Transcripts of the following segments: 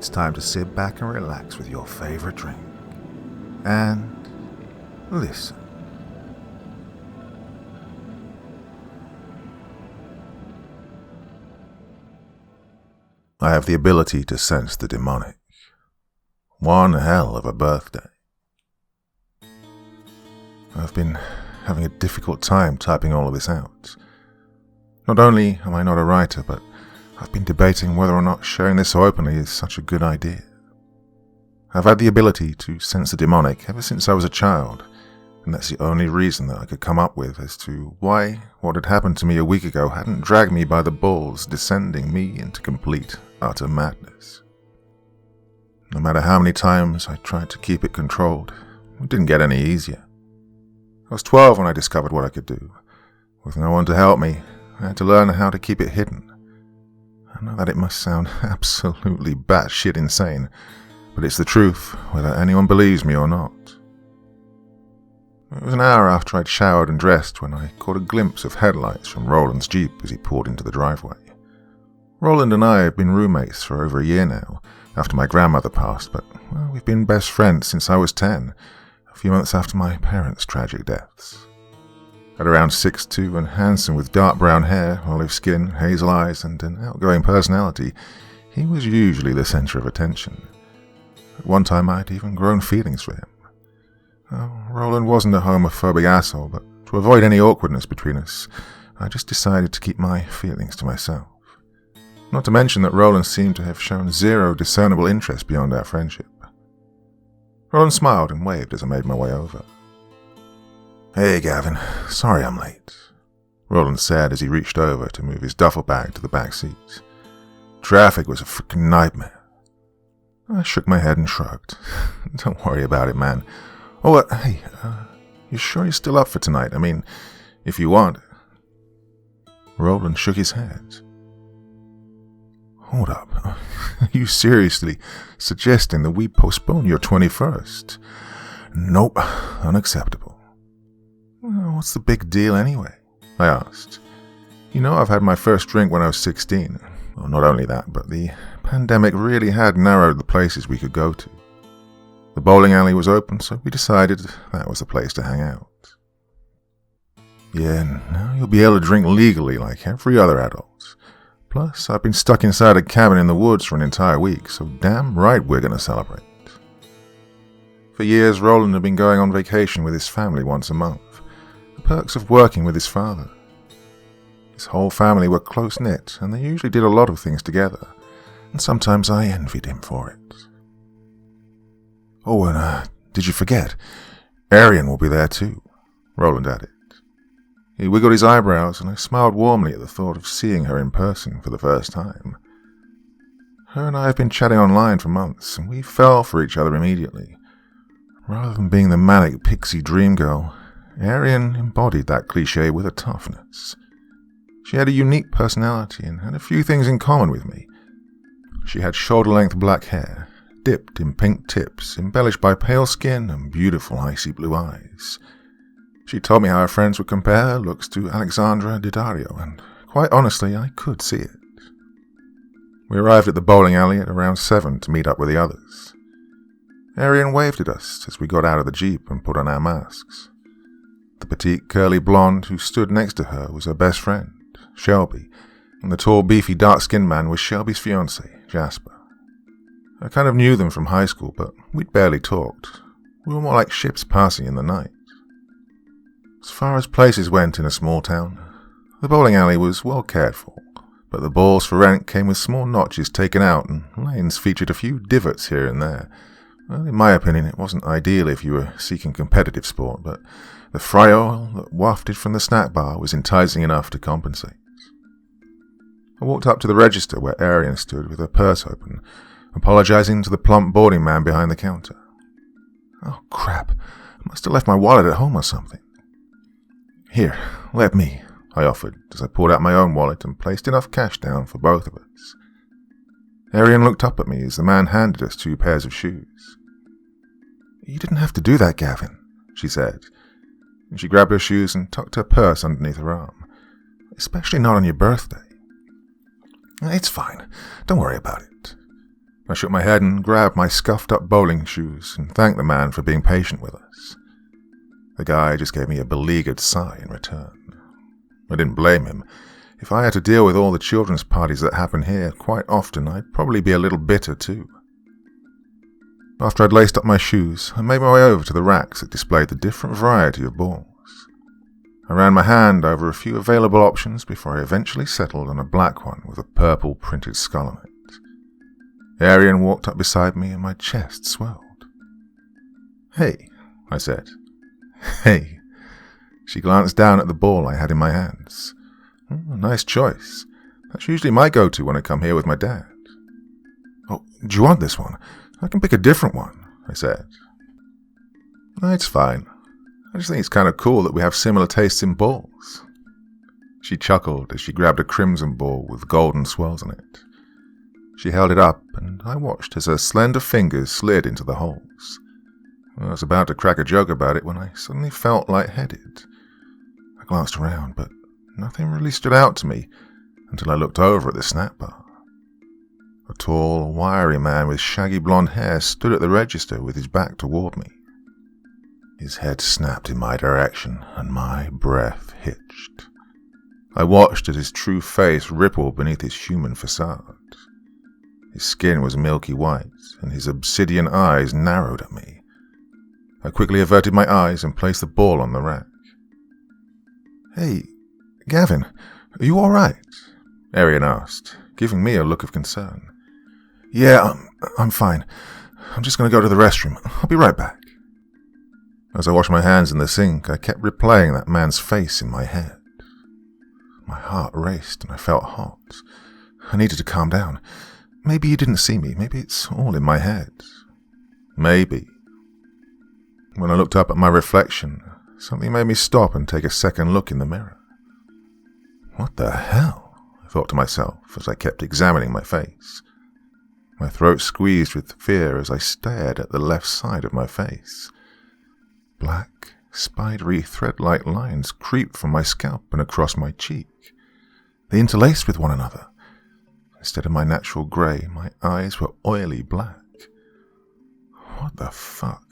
it's time to sit back and relax with your favorite drink. And listen. I have the ability to sense the demonic. One hell of a birthday. I've been having a difficult time typing all of this out. Not only am I not a writer, but I've been debating whether or not sharing this so openly is such a good idea. I've had the ability to sense the demonic ever since I was a child, and that's the only reason that I could come up with as to why what had happened to me a week ago hadn't dragged me by the balls, descending me into complete, utter madness. No matter how many times I tried to keep it controlled, it didn't get any easier. I was 12 when I discovered what I could do. With no one to help me, I had to learn how to keep it hidden. I know that it must sound absolutely batshit insane, but it's the truth, whether anyone believes me or not. It was an hour after I'd showered and dressed when I caught a glimpse of headlights from Roland's Jeep as he pulled into the driveway. Roland and I have been roommates for over a year now, after my grandmother passed, but well, we've been best friends since I was 10, a few months after my parents' tragic deaths. At around 6'2" and handsome with dark brown hair, olive skin, hazel eyes, and an outgoing personality, he was usually the center of attention. At one time I'd even grown feelings for him. Oh, Roland wasn't a homophobic asshole, but to avoid any awkwardness between us, I just decided to keep my feelings to myself. Not to mention that Roland seemed to have shown zero discernible interest beyond our friendship. Roland smiled and waved as I made my way over. "Hey, Gavin. Sorry I'm late," Roland said as he reached over to move his duffel bag to the back seat. "Traffic was a freaking nightmare." I shook my head and shrugged. "Don't worry about it, man. Oh, hey, you sure you're still up for tonight? I mean, if you want." Roland shook his head. "Hold up. Are you seriously suggesting that we postpone your 21st? Nope, unacceptable." "Well, what's the big deal anyway?" I asked. "You know, I've had my first drink when I was 16. Well, not only that, but the pandemic really had narrowed the places we could go to. The bowling alley was open, so we decided that was the place to hang out." "Yeah, now you'll be able to drink legally like every other adult. Plus, I've been stuck inside a cabin in the woods for an entire week, so damn right we're going to celebrate." For years, Roland had been going on vacation with his family once a month. The perks of working with his father. His whole family were close-knit, and they usually did a lot of things together, and sometimes I envied him for it. "Oh, and did you forget? Arian will be there too," Roland added. He wiggled his eyebrows, and I smiled warmly at the thought of seeing her in person for the first time. Her and I have been chatting online for months, and we fell for each other immediately. Rather than being the manic pixie dream girl, Arian embodied that cliché with a toughness. She had a unique personality and had a few things in common with me. She had shoulder-length black hair, dipped in pink tips, embellished by pale skin and beautiful icy blue eyes. She told me how her friends would compare her looks to Alexandra Daddario, and quite honestly, I could see it. We arrived at the bowling alley at around 7 to meet up with the others. Arian waved at us as we got out of the Jeep and put on our masks. The petite, curly blonde who stood next to her was her best friend, Shelby, and the tall, beefy, dark-skinned man was Shelby's fiancé, Jasper. I kind of knew them from high school, but we'd barely talked. We were more like ships passing in the night. As far as places went in a small town, the bowling alley was well cared for, but the balls for rent came with small notches taken out, and lanes featured a few divots here and there. Well, in my opinion, it wasn't ideal if you were seeking competitive sport, but the fry oil that wafted from the snack bar was enticing enough to compensate. I walked up to the register where Arian stood with her purse open, apologizing to the plump boarding man behind the counter. "Oh, crap. I must have left my wallet at home or something." "Here, let me," I offered as I pulled out my own wallet and placed enough cash down for both of us. Arian looked up at me as the man handed us 2 pairs of shoes. "You didn't have to do that, Gavin," she said. And she grabbed her shoes and tucked her purse underneath her arm. "Especially not on your birthday." "It's fine. Don't worry about it." I shook my head and grabbed my scuffed-up bowling shoes and thanked the man for being patient with us. The guy just gave me a beleaguered sigh in return. I didn't blame him. If I had to deal with all the children's parties that happen here quite often, I'd probably be a little bitter too. After I'd laced up my shoes, I made my way over to the racks that displayed the different variety of balls. I ran my hand over a few available options before I eventually settled on a black one with a purple printed skull on it. Arian walked up beside me and my chest swelled. "Hey," I said. "Hey." She glanced down at the ball I had in my hands. Nice choice. That's usually my go-to when I come here with my dad. "Oh, do you want this one? I can pick a different one," I said. "It's fine. I just think it's kind of cool that we have similar tastes in balls." She chuckled as she grabbed a crimson ball with golden swirls on it. She held it up, and I watched as her slender fingers slid into the holes. I was about to crack a joke about it when I suddenly felt lightheaded. I glanced around, but nothing really stood out to me until I looked over at the snack bar. A tall, wiry man with shaggy blonde hair stood at the register with his back toward me. His head snapped in my direction, and my breath hitched. I watched as his true face rippled beneath his human facade. His skin was milky white, and his obsidian eyes narrowed at me. I quickly averted my eyes and placed the ball on the rack. "Hey, Gavin, are you all right?" Arian asked, giving me a look of concern. "Yeah, I'm fine. I'm just going to go to the restroom. I'll be right back." As I washed my hands in the sink, I kept replaying that man's face in my head. My heart raced and I felt hot. I needed to calm down. Maybe he didn't see me. Maybe it's all in my head. Maybe. When I looked up at my reflection, something made me stop and take a second look in the mirror. What the hell? I thought to myself as I kept examining my face. My throat squeezed with fear as I stared at the left side of my face. Black, spidery, thread-like lines creeped from my scalp and across my cheek. They interlaced with one another. Instead of my natural grey, my eyes were oily black. What the fuck?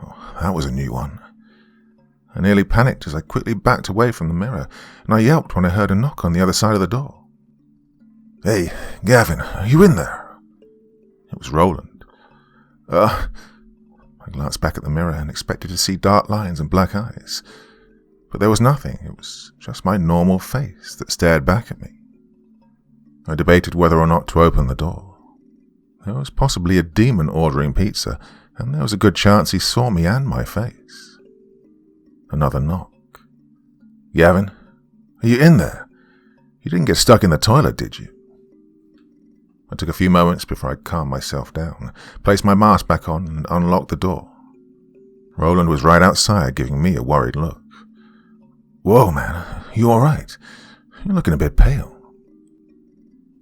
Oh, that was a new one. I nearly panicked as I quickly backed away from the mirror, and I yelped when I heard a knock on the other side of the door. "Hey, Gavin, are you in there?" It was Roland. I glanced back at the mirror and expected to see dark lines and black eyes. But there was nothing. It was just my normal face that stared back at me. I debated whether or not to open the door. There was possibly a demon ordering pizza, and there was a good chance he saw me and my face. Another knock. "Gavin, are you in there? You didn't get stuck in the toilet, did you?" I took a few moments before I calmed myself down, placed my mask back on, and unlocked the door. Roland was right outside, giving me a worried look. "Whoa, man, you all right? You're looking a bit pale."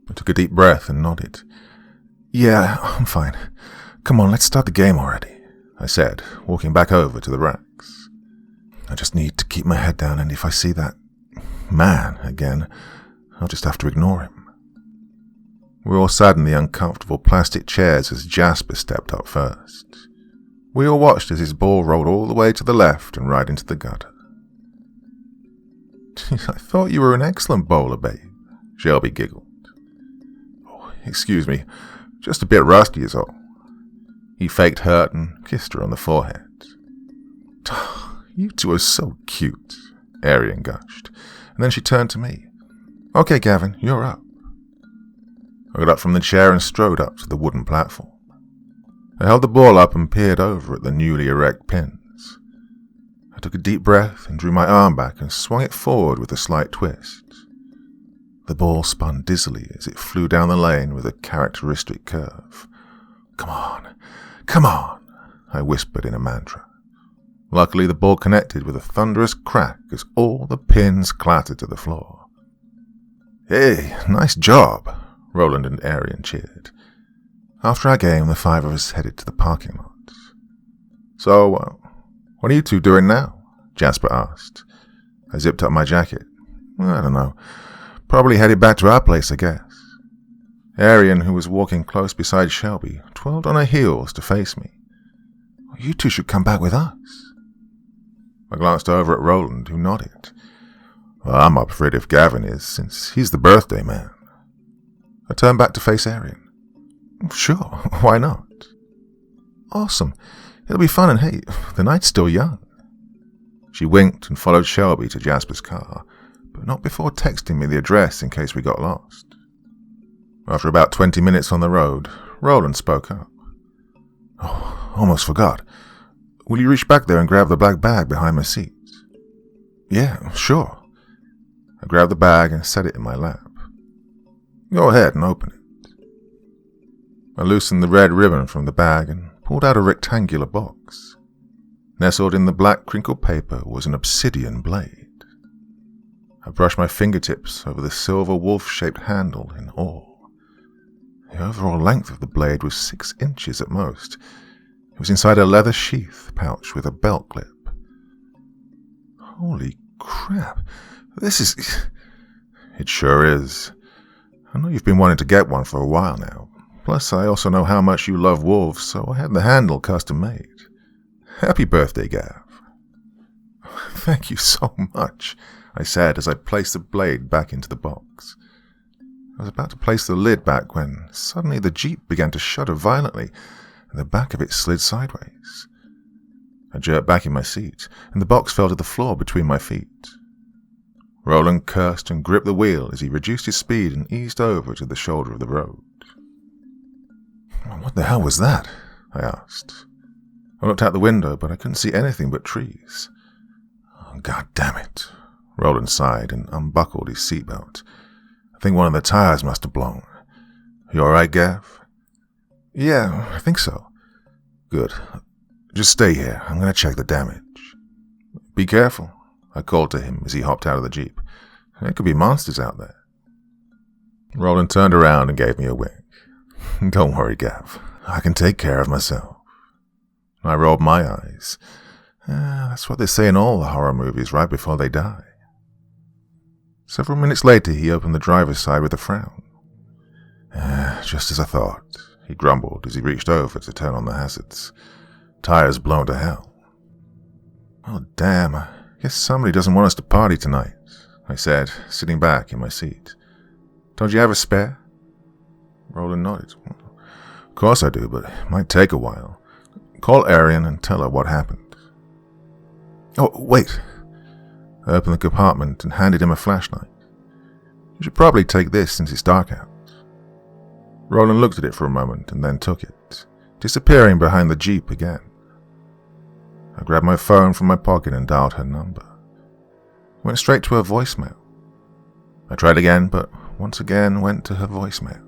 I took a deep breath and nodded. "Yeah, I'm fine. Come on, let's start the game already," I said, walking back over to the racks. I just need to keep my head down, and if I see that man again, I'll just have to ignore him. We all sat in the uncomfortable plastic chairs as Jasper stepped up first. We all watched as his ball rolled all the way to the left and right into the gutter. "I thought you were an excellent bowler, babe," Shelby giggled. "Oh, excuse me, just a bit rusty is all." He faked hurt and kissed her on the forehead. "You two are so cute," Arian gushed, and then she turned to me. "Okay, Gavin, you're up." I got up from the chair and strode up to the wooden platform. I held the ball up and peered over at the newly erect pins. I took a deep breath and drew my arm back and swung it forward with a slight twist. The ball spun dizzily as it flew down the lane with a characteristic curve. "Come on, come on," I whispered in a mantra. Luckily, the ball connected with a thunderous crack as all the pins clattered to the floor. "Hey, nice job," Roland and Arian cheered. After our game, the five of us headed to the parking lot. "So, what are you two doing now?" Jasper asked. I zipped up my jacket. "I don't know. Probably headed back to our place, I guess." Arian, who was walking close beside Shelby, twirled on her heels to face me. "You two should come back with us." I glanced over at Roland, who nodded. "Well, I'm up for it if Gavin is, since he's the birthday man." I turned back to face Arian. "Sure, why not?" "Awesome. It'll be fun, and hey, the night's still young." She winked and followed Shelby to Jasper's car, but not before texting me the address in case we got lost. After about 20 minutes on the road, Roland spoke up. "Oh, almost forgot. Will you reach back there and grab the black bag behind my seat?" "Yeah, sure." I grabbed the bag and set it in my lap. "Go ahead and open it." I loosened the red ribbon from the bag and pulled out a rectangular box. Nestled in the black crinkled paper was an obsidian blade. I brushed my fingertips over the silver wolf-shaped handle in awe. The overall length of the blade was 6 inches at most. It was inside a leather sheath pouch with a belt clip. Holy crap, this is... It sure is. I know you've been wanting to get one for a while now. Plus, I also know how much you love wolves, so I had the handle custom made. Happy birthday, Gav. "Thank you so much," I said as I placed the blade back into the box. I was about to place the lid back when suddenly the Jeep began to shudder violently, and the back of it slid sideways. I jerked back in my seat, and the box fell to the floor between my feet. Roland cursed and gripped the wheel as he reduced his speed and eased over to the shoulder of the road. "What the hell was that?" I asked. I looked out the window, but I couldn't see anything but trees. "Oh, God damn it." Roland sighed and unbuckled his seatbelt. "I think one of the tires must have blown. You all right, Gav?" "Yeah, I think so." "Good. Just stay here. I'm going to check the damage." "Be careful," I called to him as he hopped out of the Jeep. "There could be monsters out there." Roland turned around and gave me a wink. "Don't worry, Gav. I can take care of myself." I rolled my eyes. That's what they say in all the horror movies right before they die. Several minutes later, he opened the driver's side with a frown. Just as I thought," he grumbled as he reached over to turn on the hazards. "Tires blown to hell." "Oh, damn, I guess somebody doesn't want us to party tonight," I said, sitting back in my seat. "Don't you have a spare?" Roland nodded. "Of course I do, but it might take a while. Call Arian and tell her what happened." "Oh, wait." I opened the compartment and handed him a flashlight. "You should probably take this since it's dark out." Roland looked at it for a moment and then took it, disappearing behind the Jeep again. I grabbed my phone from my pocket and dialed her number. It went straight to her voicemail. I tried again, but once again went to her voicemail.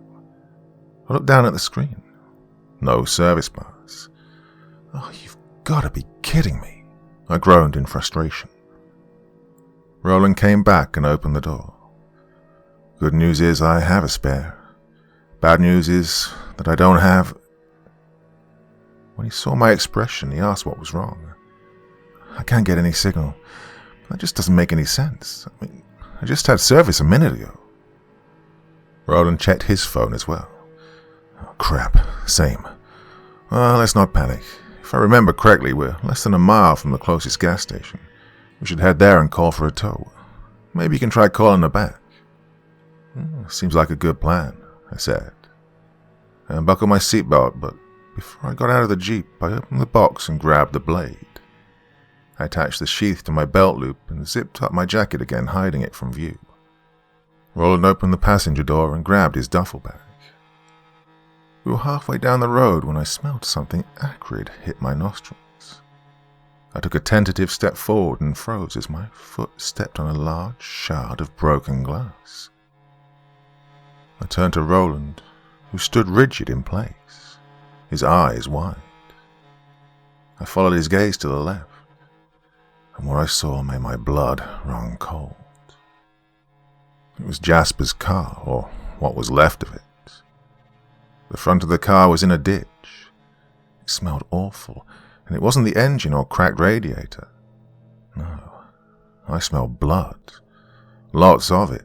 I looked down at the screen. No service bars. "Oh, you've got to be kidding me," I groaned in frustration. Roland came back and opened the door. "Good news is I have a spare. Bad news is that I don't have..." When he saw my expression, he asked what was wrong. "I can't get any signal. That just doesn't make any sense. I mean, I just had service a minute ago." Roland checked his phone as well. "Oh, crap. Same. Well, let's not panic. If I remember correctly, we're less than a mile from the closest gas station. We should head there and call for a tow. Maybe you can try calling her back." "Seems like a good plan," I said. I unbuckled my seatbelt, but before I got out of the Jeep, I opened the box and grabbed the blade. I attached the sheath to my belt loop and zipped up my jacket again, hiding it from view. Roland opened the passenger door and grabbed his duffel bag. We were halfway down the road when I smelled something acrid hit my nostrils. I took a tentative step forward and froze as my foot stepped on a large shard of broken glass. I turned to Roland, who stood rigid in place, his eyes wide. I followed his gaze to the left, and what I saw made my blood run cold. It was Jasper's car, or what was left of it. The front of the car was in a ditch. It smelled awful, and it wasn't the engine or cracked radiator. No, I smelled blood. Lots of it.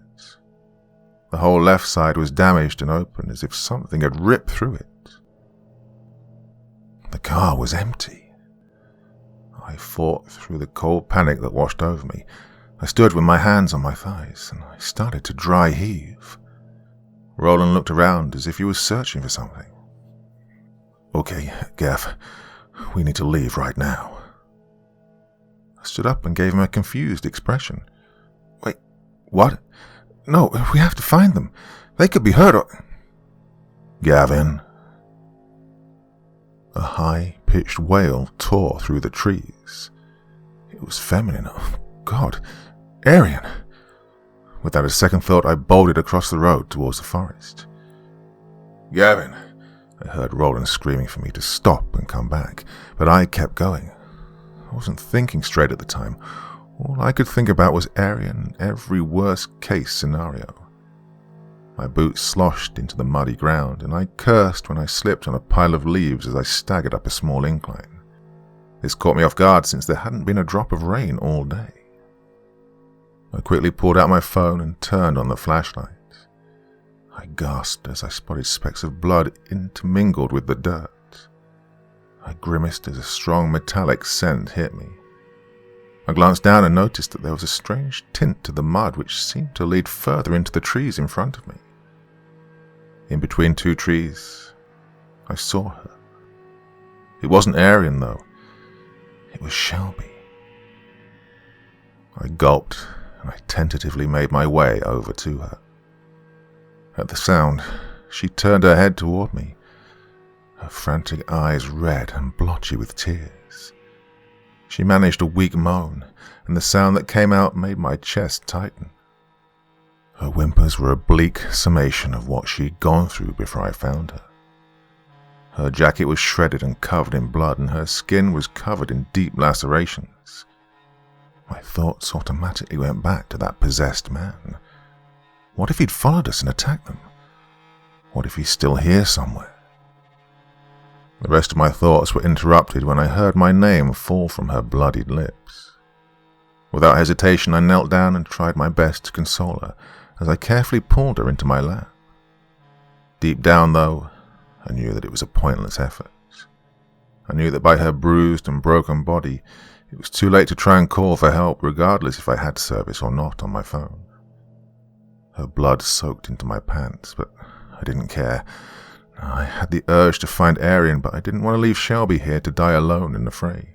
The whole left side was damaged and open, as if something had ripped through it. The car was empty. I fought through the cold panic that washed over me. I stood with my hands on my thighs, and I started to dry heave. Roland looked around as if he was searching for something. "Okay, Gav, we need to leave right now." I stood up and gave him a confused expression. "Wait, what? No, we have to find them. They could be hurt or—" "Gavin." A high-pitched wail tore through the trees. It was feminine. Oh, God. Arian. Without a second thought, I bolted across the road towards the forest. "Gavin," I heard Roland screaming for me to stop and come back, but I kept going. I wasn't thinking straight at the time. All I could think about was Arian and every worst-case scenario. My boots sloshed into the muddy ground, and I cursed when I slipped on a pile of leaves as I staggered up a small incline. This caught me off guard since there hadn't been a drop of rain all day. I quickly pulled out my phone and turned on the flashlight. I gasped as I spotted specks of blood intermingled with the dirt. I grimaced as a strong metallic scent hit me. I glanced down and noticed that there was a strange tint to the mud which seemed to lead further into the trees in front of me. In between two trees, I saw her. It wasn't Arian, though. It was Shelby. I gulped, and I tentatively made my way over to her. At the sound, she turned her head toward me, her frantic eyes red and blotchy with tears. She managed a weak moan, and the sound that came out made my chest tighten. Her whimpers were a bleak summation of what she'd gone through before I found her. Her jacket was shredded and covered in blood, and her skin was covered in deep lacerations. My thoughts automatically went back to that possessed man. What if he'd followed us and attacked them? What if he's still here somewhere? The rest of my thoughts were interrupted when I heard my name fall from her bloodied lips. Without hesitation, I knelt down and tried my best to console her as I carefully pulled her into my lap. Deep down, though, I knew that it was a pointless effort. I knew that by her bruised and broken body, it was too late to try and call for help, regardless if I had service or not on my phone. Her blood soaked into my pants, but I didn't care. I had the urge to find Arian, but I didn't want to leave Shelby here to die alone in the fray.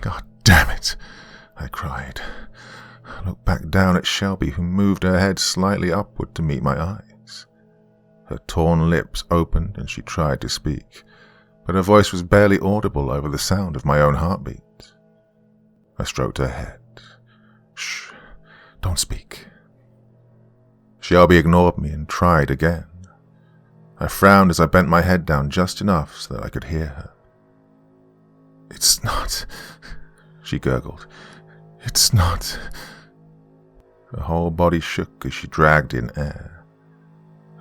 "God damn it," I cried. I looked back down at Shelby, who moved her head slightly upward to meet my eyes. Her torn lips opened and she tried to speak, but her voice was barely audible over the sound of my own heartbeat. I stroked her head. "Shh, don't speak." Shelby ignored me and tried again. I frowned as I bent my head down just enough so that I could hear her. "It's not," she gurgled. "It's not." Her whole body shook as she dragged in air.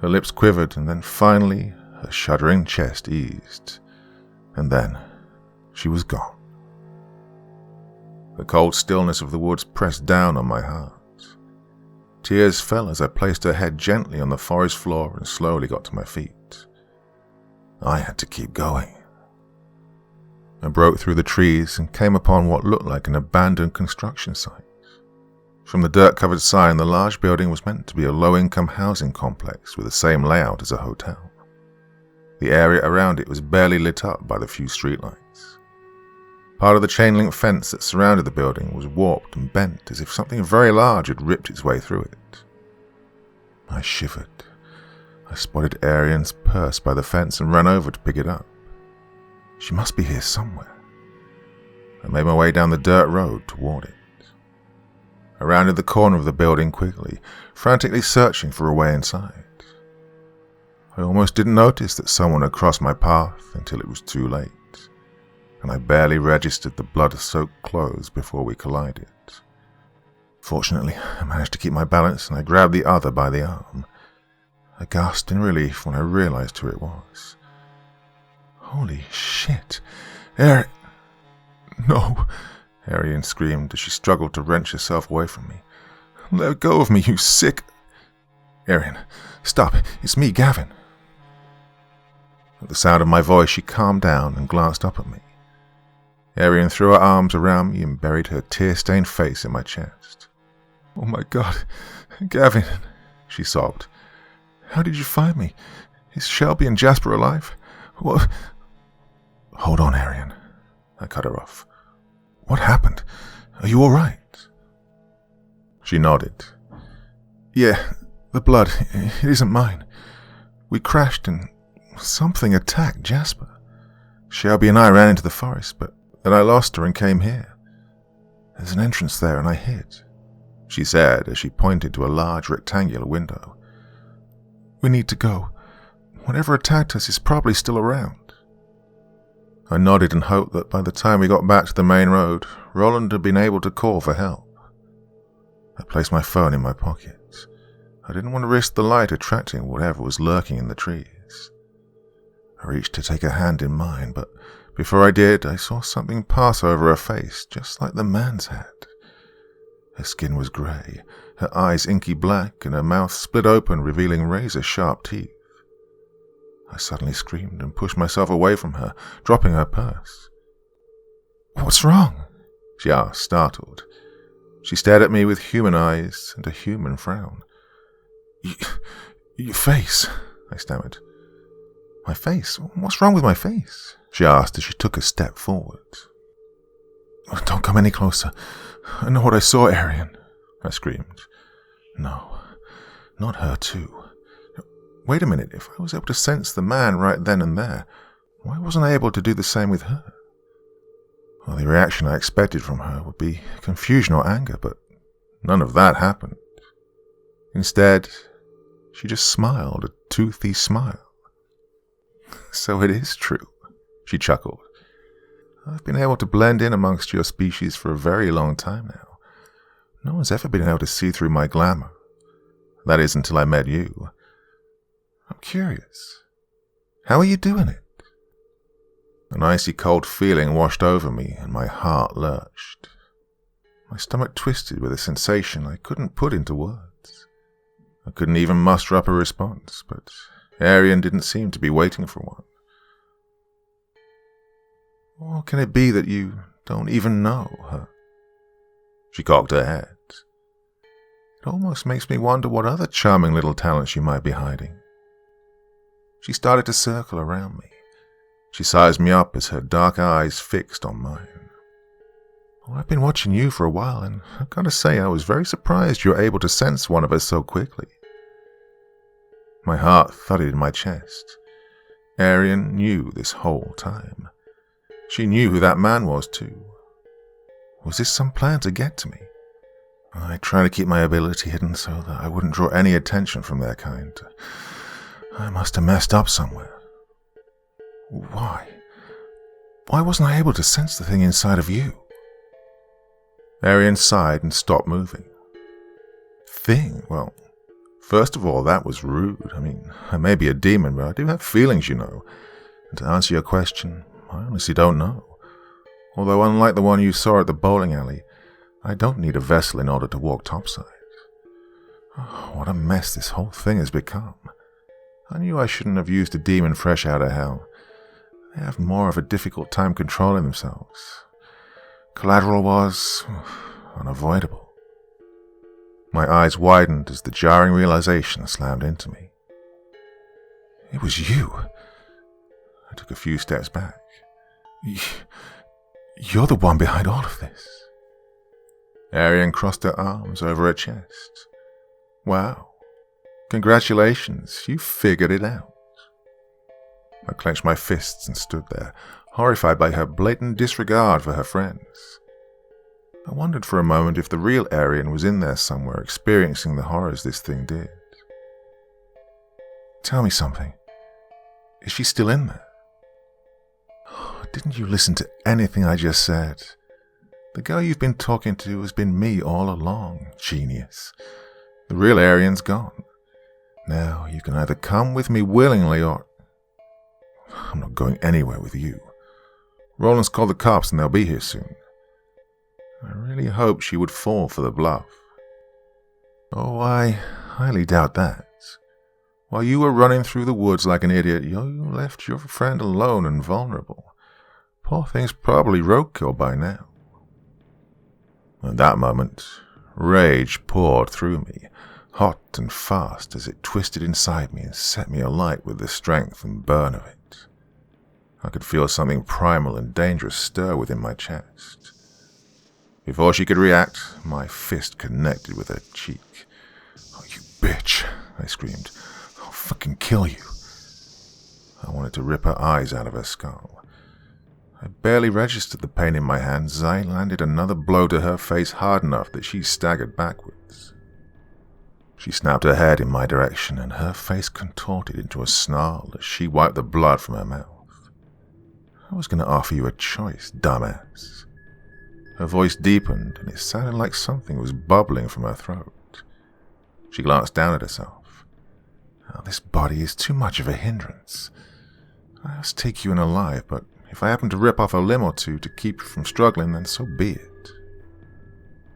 Her lips quivered, and then finally her shuddering chest eased. And then she was gone. The cold stillness of the woods pressed down on my heart. Tears fell as I placed her head gently on the forest floor and slowly got to my feet. I had to keep going. I broke through the trees and came upon what looked like an abandoned construction site. From the dirt-covered sign, the large building was meant to be a low-income housing complex with the same layout as a hotel. The area around it was barely lit up by the few streetlights. Part of the chain-link fence that surrounded the building was warped and bent as if something very large had ripped its way through it. I shivered. I spotted Arian's purse by the fence and ran over to pick it up. She must be here somewhere. I made my way down the dirt road toward it. I rounded the corner of the building quickly, frantically searching for a way inside. I almost didn't notice that someone had crossed my path until it was too late, and I barely registered the blood-soaked clothes before we collided. Fortunately, I managed to keep my balance and I grabbed the other by the arm. I gasped in relief when I realized who it was. "Holy shit! Arian!" "No!" Arian screamed as she struggled to wrench herself away from me. "Let go of me, you sick—" Arian, stop. It's me, Gavin. At the sound of my voice, she calmed down and glanced up at me. Arian threw her arms around me and buried her tear-stained face in my chest. Oh my God, Gavin, she sobbed. How did you find me? Is Shelby and Jasper alive? What? Hold on, Arian. I cut her off. What happened? Are you all right? She nodded. Yeah, the blood, it isn't mine. We crashed and something attacked Jasper. Shelby and I ran into the forest, but then I lost her and came here. There's an entrance there and I hid, she said as she pointed to a large rectangular window. We need to go. Whatever attacked us is probably still around. I nodded and hoped that by the time we got back to the main road, Roland had been able to call for help. I placed my phone in my pocket. I didn't want to risk the light attracting whatever was lurking in the trees. I reached to take her hand in mine, but before I did, I saw something pass over her face, just like the man's had. Her skin was grey, her eyes inky black, and her mouth split open, revealing razor-sharp teeth. I suddenly screamed and pushed myself away from her, dropping her purse. What's wrong? She asked, startled. She stared at me with human eyes and a human frown. Your face, I stammered. My face? What's wrong with my face? She asked as she took a step forward. Don't come any closer. I know what I saw, Arian, I screamed. No, not her too. Wait a minute, if I was able to sense the man right then and there, why wasn't I able to do the same with her? Well, the reaction I expected from her would be confusion or anger, but none of that happened. Instead, she just smiled, a toothy smile. So it is true, she chuckled. I've been able to blend in amongst your species for a very long time now. No one's ever been able to see through my glamour. That is until I met you. I'm curious. How are you doing it? An icy cold feeling washed over me and my heart lurched. My stomach twisted with a sensation I couldn't put into words. I couldn't even muster up a response, but Arian didn't seem to be waiting for one. Or can it be that you don't even know her? She cocked her head. It almost makes me wonder what other charming little talent she might be hiding. She started to circle around me. She sized me up as her dark eyes fixed on mine. Oh, I've been watching you for a while, and I've got to say I was very surprised you were able to sense one of us so quickly. My heart thudded in my chest. Arian knew this whole time. She knew who that man was too. Was this some plan to get to me? I tried to keep my ability hidden so that I wouldn't draw any attention from their kind. I must have messed up somewhere. Why? Why wasn't I able to sense the thing inside of you? Arian sighed and stopped moving. Thing? Well, first of all, that was rude. I mean, I may be a demon, but I do have feelings, you know. And to answer your question, I honestly don't know. Although unlike the one you saw at the bowling alley, I don't need a vessel in order to walk topside. Oh, what a mess this whole thing has become. I knew I shouldn't have used a demon fresh out of hell. They have more of a difficult time controlling themselves. Collateral was unavoidable. My eyes widened as the jarring realization slammed into me. It was you. I took a few steps back. You're the one behind all of this. Arian crossed her arms over her chest. Wow. Congratulations, you figured it out. I clenched my fists and stood there, horrified by her blatant disregard for her friends. I wondered for a moment if the real Arian was in there somewhere experiencing the horrors this thing did. Tell me something. Is she still in there? Oh, didn't you listen to anything I just said? The girl you've been talking to has been me all along, genius. The real Arian's gone. Now you can either come with me willingly or... I'm not going anywhere with you. Roland's called the cops and they'll be here soon. I really hoped she would fall for the bluff. Oh, I highly doubt that. While you were running through the woods like an idiot, you left your friend alone and vulnerable. Poor thing's probably roadkill by now." At that moment, rage poured through me, hot and fast as it twisted inside me and set me alight with the strength and burn of it. I could feel something primal and dangerous stir within my chest. Before she could react, my fist connected with her cheek. "Oh, you bitch," I screamed. "I'll fucking kill you." I wanted to rip her eyes out of her skull. I barely registered the pain in my hands as I landed another blow to her face hard enough that she staggered backwards. She snapped her head in my direction, and her face contorted into a snarl as she wiped the blood from her mouth. "I was going to offer you a choice, dumbass." Her voice deepened, and it sounded like something was bubbling from her throat. She glanced down at herself. "Oh, this body is too much of a hindrance. I must take you in alive, but if I happen to rip off a limb or two to keep you from struggling, then so be it."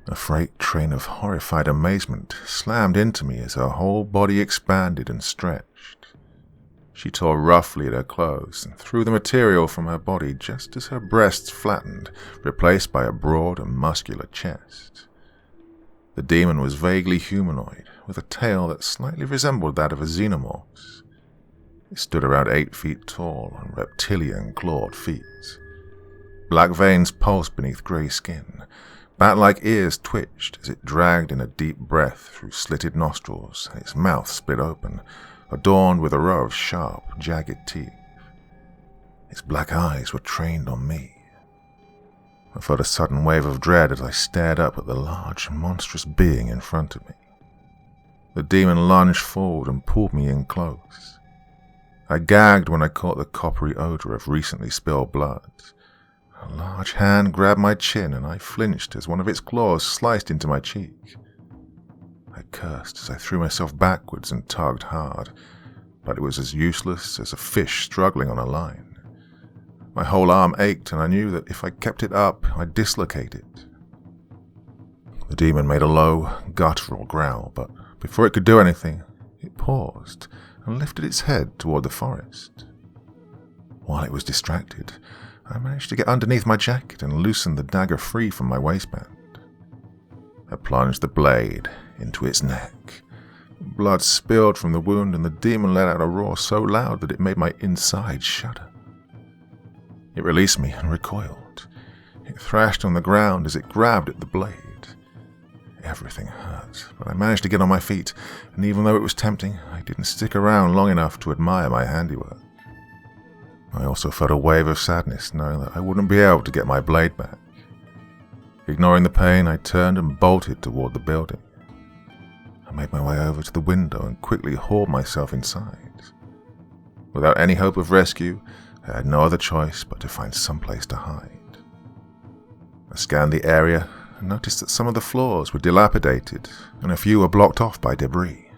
A freight train of horrified amazement slammed into me as her whole body expanded and stretched. She tore roughly at her clothes and threw the material from her body just as her breasts flattened, replaced by a broad and muscular chest. The demon was vaguely humanoid, with a tail that slightly resembled that of a xenomorph's. It stood around 8 feet tall on reptilian clawed feet. Black veins pulsed beneath grey skin. Bat-like ears twitched as it dragged in a deep breath through slitted nostrils, and its mouth split open, adorned with a row of sharp, jagged teeth. Its black eyes were trained on me. I felt a sudden wave of dread as I stared up at the large, monstrous being in front of me. The demon lunged forward and pulled me in close. I gagged when I caught the coppery odor of recently spilled blood. A large hand grabbed my chin, and I flinched as one of its claws sliced into my cheek. I cursed as I threw myself backwards and tugged hard, but it was as useless as a fish struggling on a line. My whole arm ached, and I knew that if I kept it up, I'd dislocate it. The demon made a low, guttural growl, but before it could do anything, it paused and lifted its head toward the forest. While it was distracted, I managed to get underneath my jacket and loosen the dagger free from my waistband. I plunged the blade into its neck. Blood spilled from the wound, and the demon let out a roar so loud that it made my insides shudder. It released me and recoiled. It thrashed on the ground as it grabbed at the blade. Everything hurt, but I managed to get on my feet, and even though it was tempting, I didn't stick around long enough to admire my handiwork. I also felt a wave of sadness, knowing that I wouldn't be able to get my blade back. Ignoring the pain, I turned and bolted toward the building. I made my way over to the window and quickly hauled myself inside. Without any hope of rescue, I had no other choice but to find someplace to hide. I scanned the area and noticed that some of the floors were dilapidated and a few were blocked off by debris.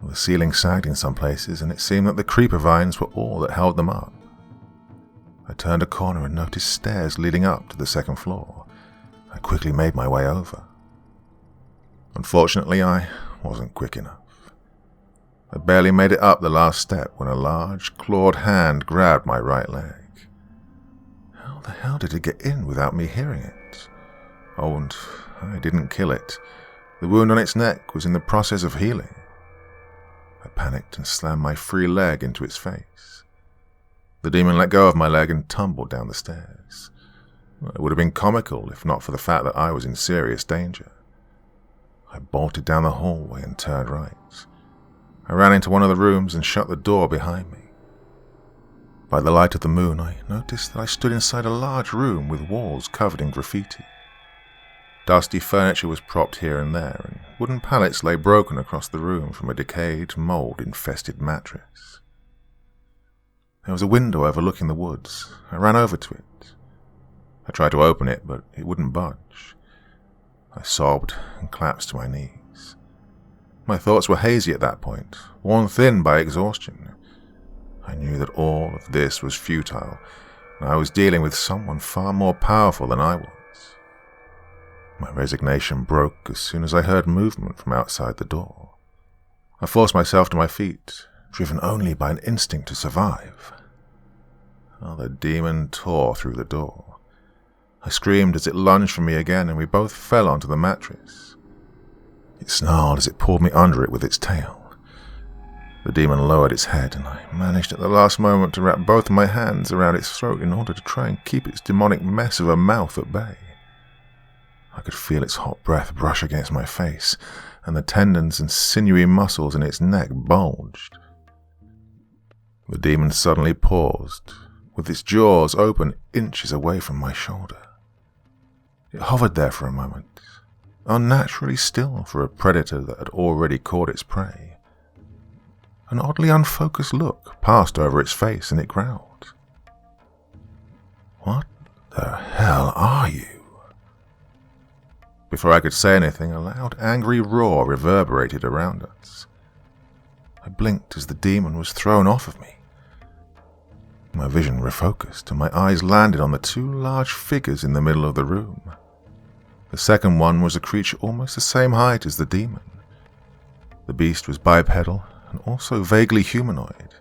The ceiling sagged in some places, and it seemed that the creeper vines were all that held them up. I turned a corner and noticed stairs leading up to the second floor. I quickly made my way over. Unfortunately, I wasn't quick enough. I barely made it up the last step when a large, clawed hand grabbed my right leg. How the hell did it get in without me hearing it? Oh, and I didn't kill it. The wound on its neck was in the process of healing. I panicked and slammed my free leg into its face. The demon let go of my leg and tumbled down the stairs. It would have been comical if not for the fact that I was in serious danger. I bolted down the hallway and turned right. I ran into one of the rooms and shut the door behind me. By the light of the moon, I noticed that I stood inside a large room with walls covered in graffiti. Dusty furniture was propped here and there, and wooden pallets lay broken across the room from a decayed, mold-infested mattress. There was a window overlooking the woods. I ran over to it. I tried to open it, but it wouldn't budge. I sobbed and collapsed to my knees. My thoughts were hazy at that point, worn thin by exhaustion. I knew that all of this was futile, and I was dealing with someone far more powerful than I was. My resignation broke as soon as I heard movement from outside the door. I forced myself to my feet, driven only by an instinct to survive. The demon tore through the door. I screamed as it lunged for me again, and we both fell onto the mattress. It snarled as it pulled me under it with its tail. The demon lowered its head, and I managed at the last moment to wrap both of my hands around its throat in order to try and keep its demonic mess of a mouth at bay. I could feel its hot breath brush against my face, and the tendons and sinewy muscles in its neck bulged. The demon suddenly paused, with its jaws open inches away from my shoulder. It hovered there for a moment, unnaturally still for a predator that had already caught its prey. An oddly unfocused look passed over its face, and it growled. "What the hell are you?" Before I could say anything, a loud, angry roar reverberated around us. I blinked as the demon was thrown off of me. My vision refocused, and my eyes landed on the two large figures in the middle of the room. The second one was a creature almost the same height as the demon. The beast was bipedal, and also vaguely humanoid.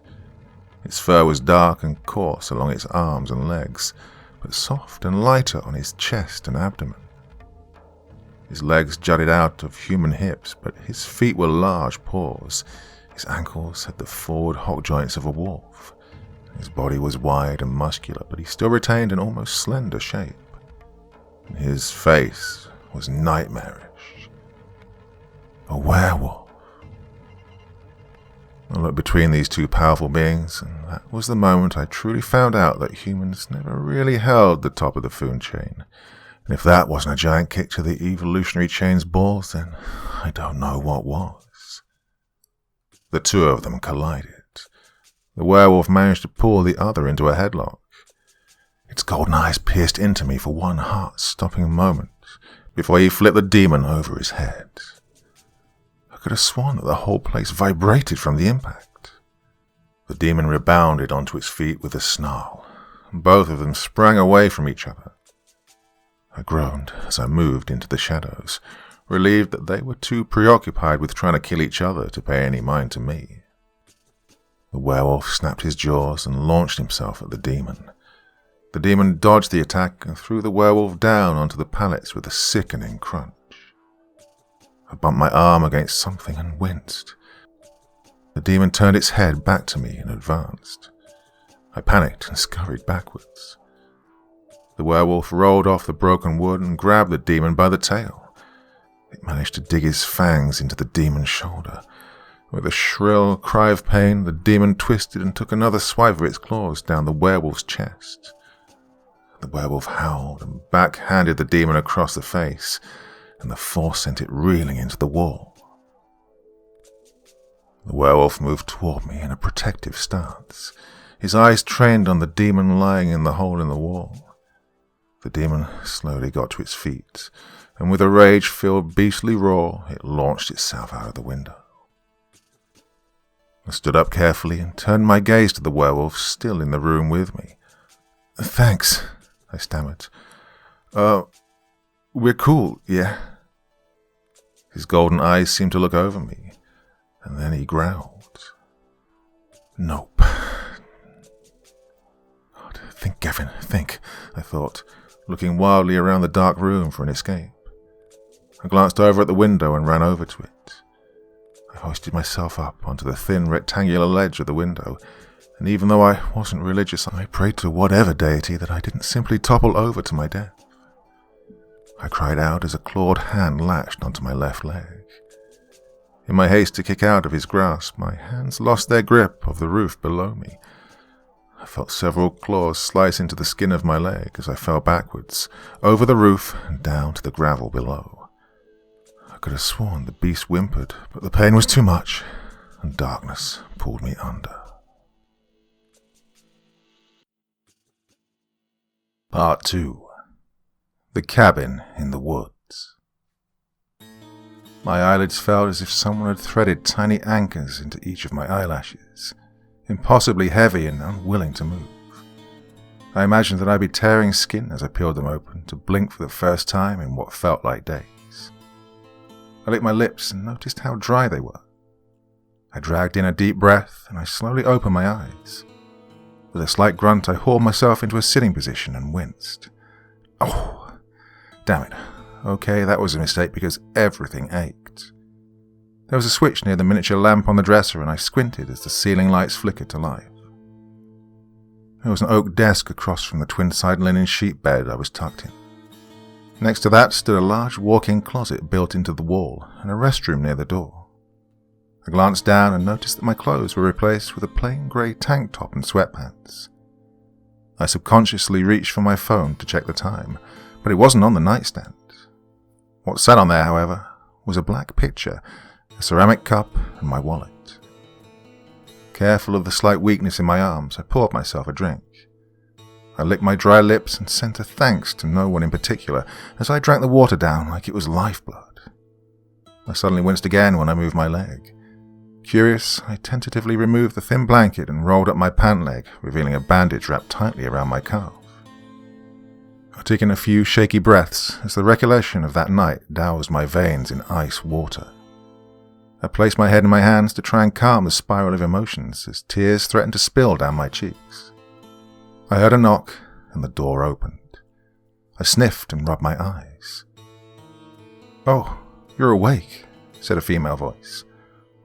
Its fur was dark and coarse along its arms and legs, but soft and lighter on his chest and abdomen. His legs jutted out of human hips, but his feet were large paws. His ankles had the forward hock joints of a wolf. His body was wide and muscular, but he still retained an almost slender shape. His face was nightmarish. A werewolf. I looked between these two powerful beings, and that was the moment I truly found out that humans never really held the top of the food chain. And if that wasn't a giant kick to the evolutionary chain's balls, then I don't know what was. The two of them collided. The werewolf managed to pull the other into a headlock. Its golden eyes pierced into me for one heart-stopping moment before he flipped the demon over his head. I could have sworn that the whole place vibrated from the impact. The demon rebounded onto its feet with a snarl, and both of them sprang away from each other. I groaned as I moved into the shadows, relieved that they were too preoccupied with trying to kill each other to pay any mind to me. The werewolf snapped his jaws and launched himself at the demon. The demon dodged the attack and threw the werewolf down onto the pallets with a sickening crunch. I bumped my arm against something and winced. The demon turned its head back to me and advanced. I panicked and scurried backwards. The werewolf rolled off the broken wood and grabbed the demon by the tail. It managed to dig his fangs into the demon's shoulder. With a shrill cry of pain, the demon twisted and took another swipe of its claws down the werewolf's chest. The werewolf howled and backhanded the demon across the face, and the force sent it reeling into the wall. The werewolf moved toward me in a protective stance, his eyes trained on the demon lying in the hole in the wall. The demon slowly got to its feet, and with a rage-filled beastly roar, it launched itself out of the window. I stood up carefully and turned my gaze to the werewolf still in the room with me. "Thanks," I stammered. We're cool, yeah?" His golden eyes seemed to look over me, and then he growled. "Nope." God, think, Gavin, think, I thought, looking wildly around the dark room for an escape. I glanced over at the window and ran over to it. I hoisted myself up onto the thin rectangular ledge of the window, and even though I wasn't religious, I prayed to whatever deity that I didn't simply topple over to my death. I cried out as a clawed hand latched onto my left leg. In my haste to kick out of his grasp, my hands lost their grip of the roof below me. I felt several claws slice into the skin of my leg as I fell backwards, over the roof and down to the gravel below. I could have sworn the beast whimpered, but the pain was too much, and darkness pulled me under. Part 2. The Cabin in the Woods. My eyelids felt as if someone had threaded tiny anchors into each of my eyelashes, impossibly heavy and unwilling to move. I imagined that I'd be tearing skin as I peeled them open to blink for the first time in what felt like days. I licked my lips and noticed how dry they were. I dragged in a deep breath, and I slowly opened my eyes. With a slight grunt, I hauled myself into a sitting position and winced. Oh, damn it. Okay, that was a mistake because everything ached. There was a switch near the miniature lamp on the dresser, and I squinted as the ceiling lights flickered to life. There was an oak desk across from the twin-side linen sheet bed I was tucked in. Next to that stood a large walk-in closet built into the wall and a restroom near the door. I glanced down and noticed that my clothes were replaced with a plain grey tank top and sweatpants. I subconsciously reached for my phone to check the time, but it wasn't on the nightstand. What sat on there, however, was a black pitcher, a ceramic cup, and my wallet. Careful of the slight weakness in my arms, I poured myself a drink. I licked my dry lips and sent a thanks to no one in particular as I drank the water down like it was lifeblood. I suddenly winced again when I moved my leg. Curious, I tentatively removed the thin blanket and rolled up my pant leg, revealing a bandage wrapped tightly around my calf. I took in a few shaky breaths as the recollection of that night doused my veins in ice water. I placed my head in my hands to try and calm the spiral of emotions as tears threatened to spill down my cheeks. I heard a knock and the door opened. I sniffed and rubbed my eyes. "Oh, you're awake," said a female voice.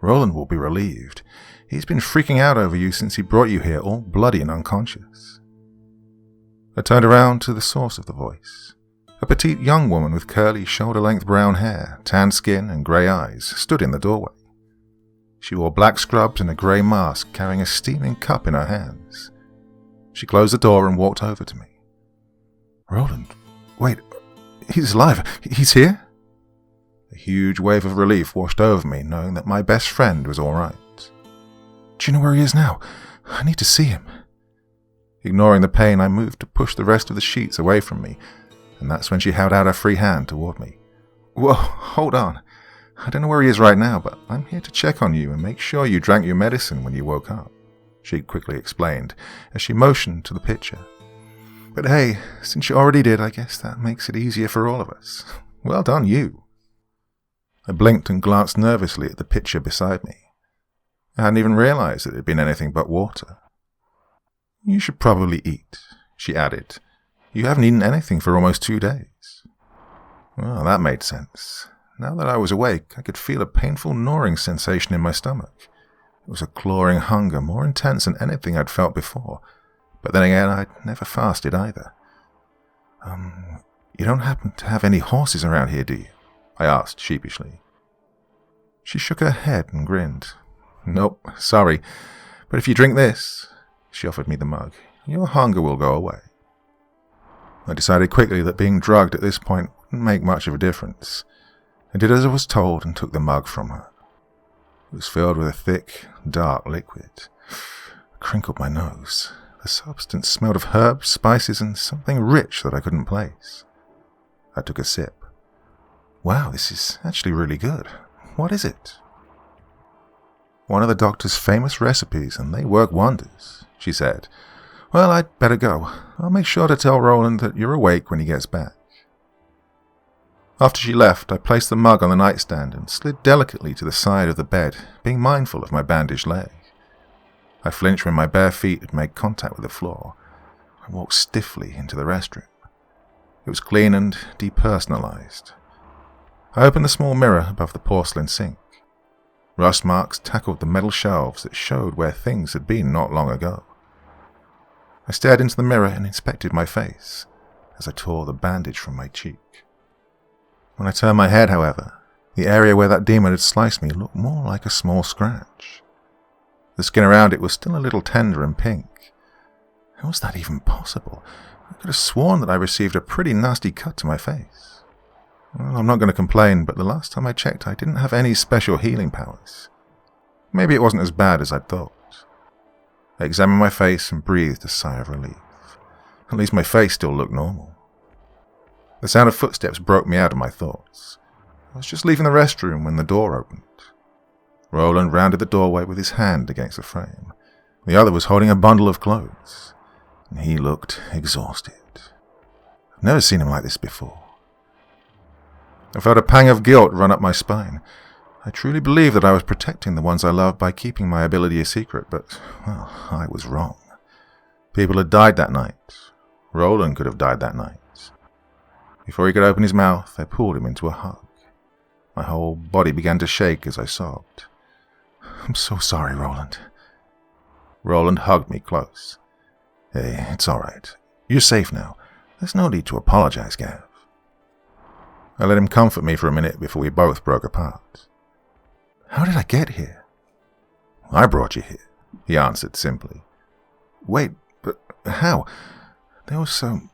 "Roland will be relieved. He's been freaking out over you since he brought you here all bloody and unconscious." I turned around to the source of the voice. A petite young woman with curly, shoulder-length brown hair, tanned skin, and grey eyes stood in the doorway. She wore black scrubs and a grey mask, carrying a steaming cup in her hands. She closed the door and walked over to me. "Roland, wait, he's alive. He's here?" A huge wave of relief washed over me, knowing that my best friend was all right. "Do you know where he is now? I need to see him." Ignoring the pain, I moved to push the rest of the sheets away from me, and that's when she held out her free hand toward me. "Whoa, hold on. I don't know where he is right now, but I'm here to check on you and make sure you drank your medicine when you woke up," she quickly explained as she motioned to the pitcher. "But hey, since you already did, I guess that makes it easier for all of us. Well done, you." I blinked and glanced nervously at the pitcher beside me. I hadn't even realized that it had been anything but water. "You should probably eat," she added. "You haven't eaten anything for almost 2 days." Well, that made sense. Now that I was awake, I could feel a painful gnawing sensation in my stomach. It was a clawing hunger more intense than anything I'd felt before, but then again, I'd never fasted either. You don't happen to have any horses around here, do you?" I asked sheepishly. She shook her head and grinned. "Nope, sorry, but if you drink this," she offered me the mug, "your hunger will go away." I decided quickly that being drugged at this point wouldn't make much of a difference. I did as I was told and took the mug from her. It was filled with a thick, dark liquid. I crinkled my nose. The substance smelled of herbs, spices, and something rich that I couldn't place. I took a sip. "Wow, this is actually really good. What is it?" "One of the doctor's famous recipes, and they work wonders," she said. "Well, I'd better go. I'll make sure to tell Roland that you're awake when he gets back." After she left, I placed the mug on the nightstand and slid delicately to the side of the bed, being mindful of my bandaged leg. I flinched when my bare feet had made contact with the floor. I walked stiffly into the restroom. It was clean and depersonalized. I opened the small mirror above the porcelain sink. Rust marks tackled the metal shelves that showed where things had been not long ago. I stared into the mirror and inspected my face as I tore the bandage from my cheek. When I turned my head, however, the area where that demon had sliced me looked more like a small scratch. The skin around it was still a little tender and pink. How was that even possible? I could have sworn that I received a pretty nasty cut to my face. Well, I'm not going to complain, but the last time I checked, I didn't have any special healing powers. Maybe it wasn't as bad as I'd thought. I examined my face and breathed a sigh of relief. At least my face still looked normal. The sound of footsteps broke me out of my thoughts. I was just leaving the restroom when the door opened. Roland rounded the doorway with his hand against the frame. The other was holding a bundle of clothes, and he looked exhausted. I've never seen him like this before. I felt a pang of guilt run up my spine. I truly believed that I was protecting the ones I loved by keeping my ability a secret, but, well, I was wrong. People had died that night. Roland could have died that night. Before he could open his mouth, I pulled him into a hug. My whole body began to shake as I sobbed. I'm so sorry, Roland. Roland hugged me close. Hey, it's all right. You're safe now. There's no need to apologize, Gav. I let him comfort me for a minute before we both broke apart. How did I get here? I brought you here, he answered simply. Wait, but how? There was some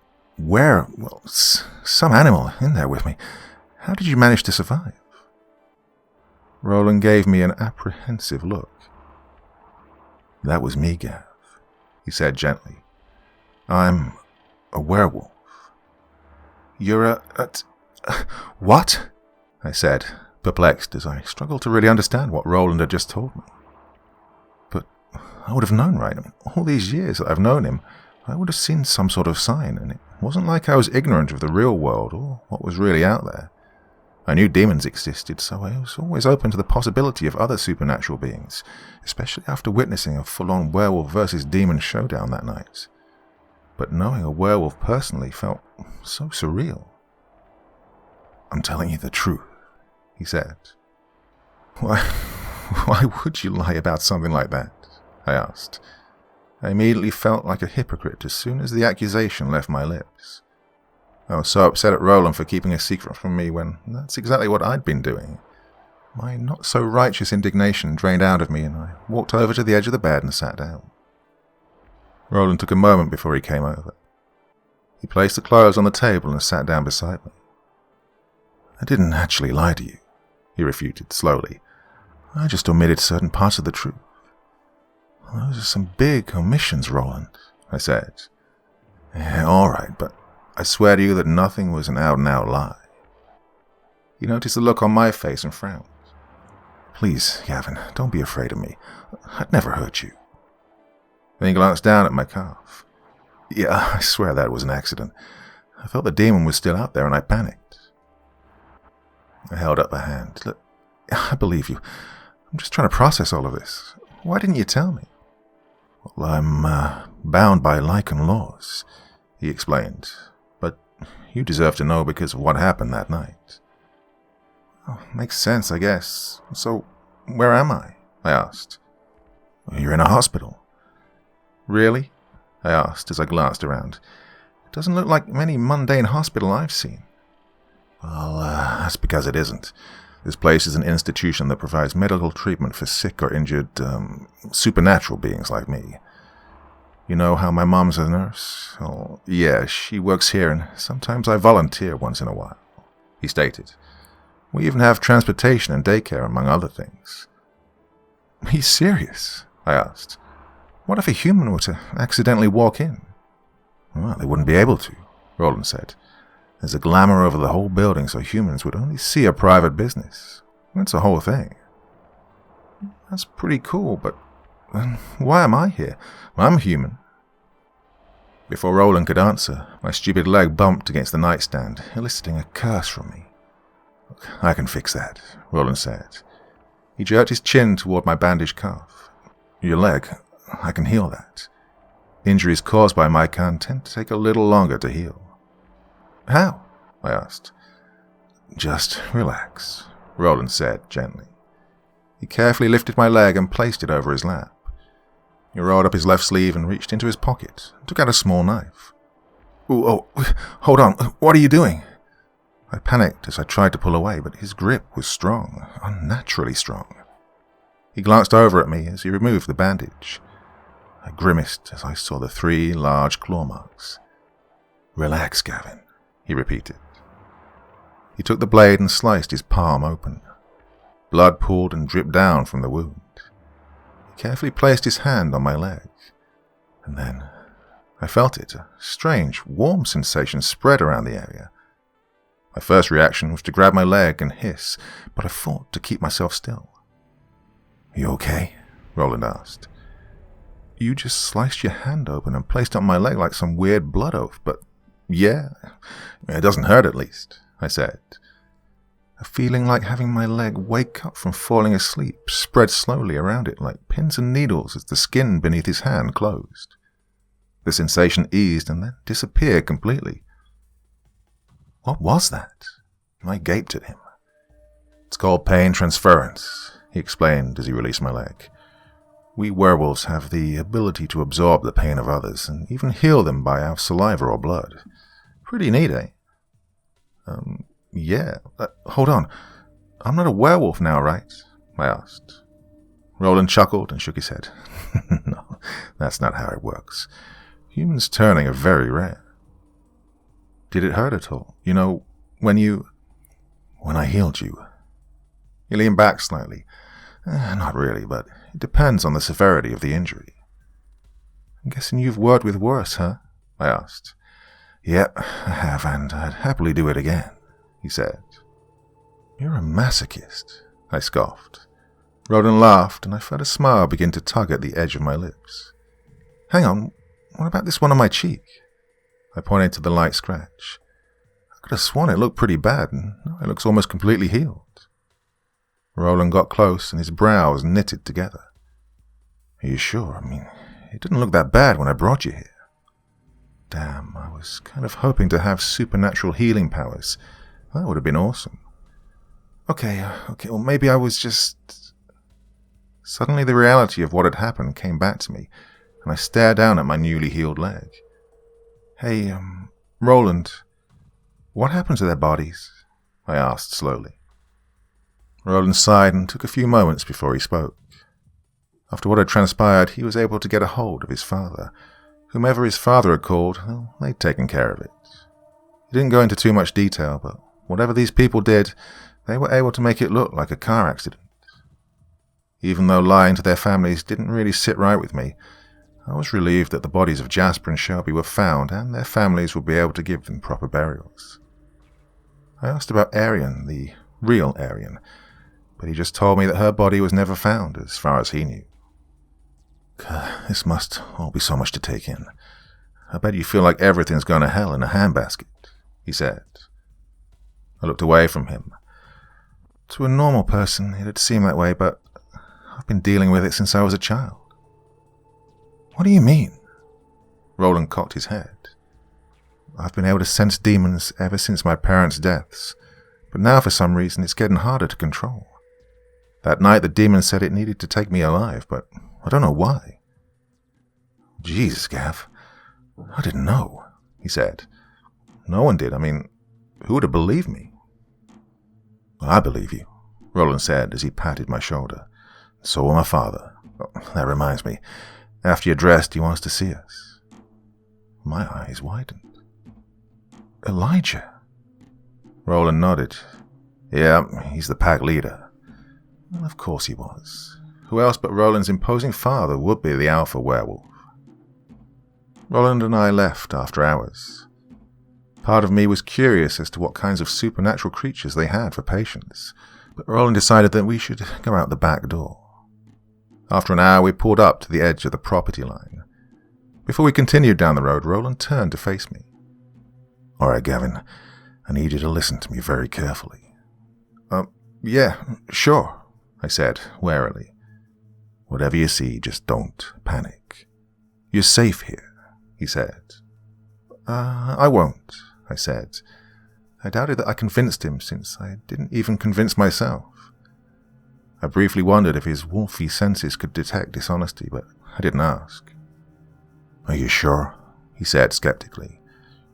animal in there with me. How did you manage to survive? Roland gave me an apprehensive look. That was me, Gav, he said gently. I'm a werewolf. You're what? I said, perplexed as I struggled to really understand what Roland had just told me. But I would have known, right? I mean, all these years that I've known him, I would have seen some sort of sign, and it wasn't like I was ignorant of the real world or what was really out there. I knew demons existed, so I was always open to the possibility of other supernatural beings, especially after witnessing a full-on werewolf versus demon showdown that night. But knowing a werewolf personally felt so surreal. I'm telling you the truth, he said. Why would you lie about something like that? I asked. I immediately felt like a hypocrite as soon as the accusation left my lips. I was so upset at Roland for keeping a secret from me when that's exactly what I'd been doing. My not-so-righteous indignation drained out of me, and I walked over to the edge of the bed and sat down. Roland took a moment before he came over. He placed the clothes on the table and sat down beside me. I didn't actually lie to you, he refuted slowly. I just omitted certain parts of the truth. Those are some big omissions, Roland, I said. Yeah, all right, but I swear to you that nothing was an out-and-out lie. He noticed the look on my face and frowned. Please, Gavin, don't be afraid of me. I'd never hurt you. Then he glanced down at my calf. Yeah, I swear that was an accident. I felt the demon was still out there and I panicked. I held up a hand. Look, I believe you. I'm just trying to process all of this. Why didn't you tell me? Well, I'm bound by Lycan laws, he explained. But you deserve to know because of what happened that night. Oh, makes sense, I guess. So, where am I? I asked. You're in a hospital. Really? I asked as I glanced around. It doesn't look like any mundane hospital I've seen. Well, that's because it isn't. This place is an institution that provides medical treatment for sick or injured, supernatural beings like me. You know how my mom's a nurse? Oh, yeah, she works here, and sometimes I volunteer once in a while, he stated. We even have transportation and daycare, among other things. Are you serious? I asked. What if a human were to accidentally walk in? Well, they wouldn't be able to, Roland said. There's a glamour over the whole building, so humans would only see a private business. That's the whole thing. That's pretty cool, but why am I here? I'm human. Before Roland could answer, my stupid leg bumped against the nightstand, eliciting a curse from me. I can fix that, Roland said. He jerked his chin toward my bandaged calf. Your leg, I can heal that. Injuries caused by my kind tend to take a little longer to heal. How? I asked. Just relax, Roland said gently. He carefully lifted my leg and placed it over his lap. He rolled up his left sleeve and reached into his pocket and took out a small knife. Oh, hold on, what are you doing? I panicked as I tried to pull away, but his grip was strong, unnaturally strong. He glanced over at me as he removed the bandage. I grimaced as I saw the 3 large claw marks. Relax, Gavin, he repeated. He took the blade and sliced his palm open. Blood poured and dripped down from the wound. He carefully placed his hand on my leg. And then I felt it. A strange, warm sensation spread around the area. My first reaction was to grab my leg and hiss, but I fought to keep myself still. You okay? Roland asked. You just sliced your hand open and placed it on my leg like some weird blood oath, but yeah, it doesn't hurt at least, I said. a feeling like having my leg wake up from falling asleep spread slowly around it like pins and needles as the skin beneath his hand closed. The sensation eased and then disappeared completely. What was that? I gaped at him. It's called pain transference, he explained as he released my leg. We werewolves have the ability to absorb the pain of others and even heal them by our saliva or blood. Pretty neat, eh? Yeah. Hold on. I'm not a werewolf now, right? I asked. Roland chuckled and shook his head. No, that's not how it works. Humans turning are very rare. Did it hurt at all? You know, when I healed you. He leaned back slightly. Not really, but it depends on the severity of the injury. I'm guessing you've worked with worse, huh? I asked. Yep, I have, and I'd happily do it again, he said. You're a masochist, I scoffed. Roland laughed, and I felt a smile begin to tug at the edge of my lips. Hang on, what about this one on my cheek? I pointed to the light scratch. I could have sworn it looked pretty bad, and now it looks almost completely healed. Roland got close, and his brows knitted together. Are you sure? I mean, it didn't look that bad when I brought you here. Damn, I was kind of hoping to have supernatural healing powers. That would have been awesome. Okay, well maybe I was just... Suddenly the reality of what had happened came back to me, and I stared down at my newly healed leg. Hey, Roland, what happened to their bodies? I asked slowly. Roland sighed and took a few moments before he spoke. After what had transpired, he was able to get a hold of his father. Whomever his father had called, well, they'd taken care of it. He didn't go into too much detail, but whatever these people did, they were able to make it look like a car accident. Even though lying to their families didn't really sit right with me, I was relieved that the bodies of Jasper and Shelby were found and their families would be able to give them proper burials. I asked about Arian, the real Arian, but he just told me that her body was never found, as far as he knew. This must all be so much to take in. I bet you feel like everything's going to hell in a handbasket, he said. I looked away from him. To a normal person, it'd seem that way, but I've been dealing with it since I was a child. What do you mean? Roland cocked his head. I've been able to sense demons ever since my parents' deaths, but now for some reason it's getting harder to control. That night the demon said it needed to take me alive, but I don't know why. Jesus, Gav, I didn't know, he said. No one did. I mean, who would have believed me? I believe you, Roland said as he patted my shoulder. So will my father. Oh, that reminds me. After you're dressed, he wants to see us. My eyes widened. Elijah? Roland nodded. Yeah, he's the pack leader. Well, of course he was. Who else but Roland's imposing father would be the alpha werewolf? Roland and I left after hours. Part of me was curious as to what kinds of supernatural creatures they had for patients, but Roland decided that we should go out the back door. After an hour, we pulled up to the edge of the property line. Before we continued down the road, Roland turned to face me. All right, Gavin, I need you to listen to me very carefully. Yeah, sure, I said, warily. Whatever you see, just don't panic. You're safe here, he said. I won't, I said. I doubted that I convinced him, since I didn't even convince myself. I briefly wondered if his wolfy senses could detect dishonesty, but I didn't ask. Are you sure? He said skeptically.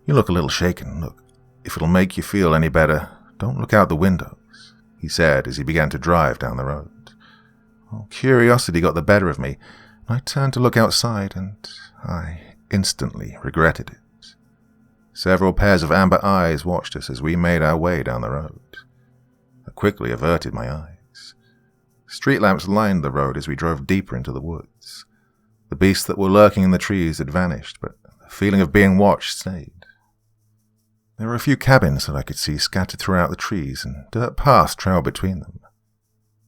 You look a little shaken. Look, if it'll make you feel any better, don't look out the windows, he said as he began to drive down the road. Well, curiosity got the better of me, and I turned to look outside, and I instantly regretted it. Several pairs of amber eyes watched us as we made our way down the road. I quickly averted my eyes. Street lamps lined the road as we drove deeper into the woods. The beasts that were lurking in the trees had vanished, but the feeling of being watched stayed. There were a few cabins that I could see scattered throughout the trees, and dirt paths trailed between them.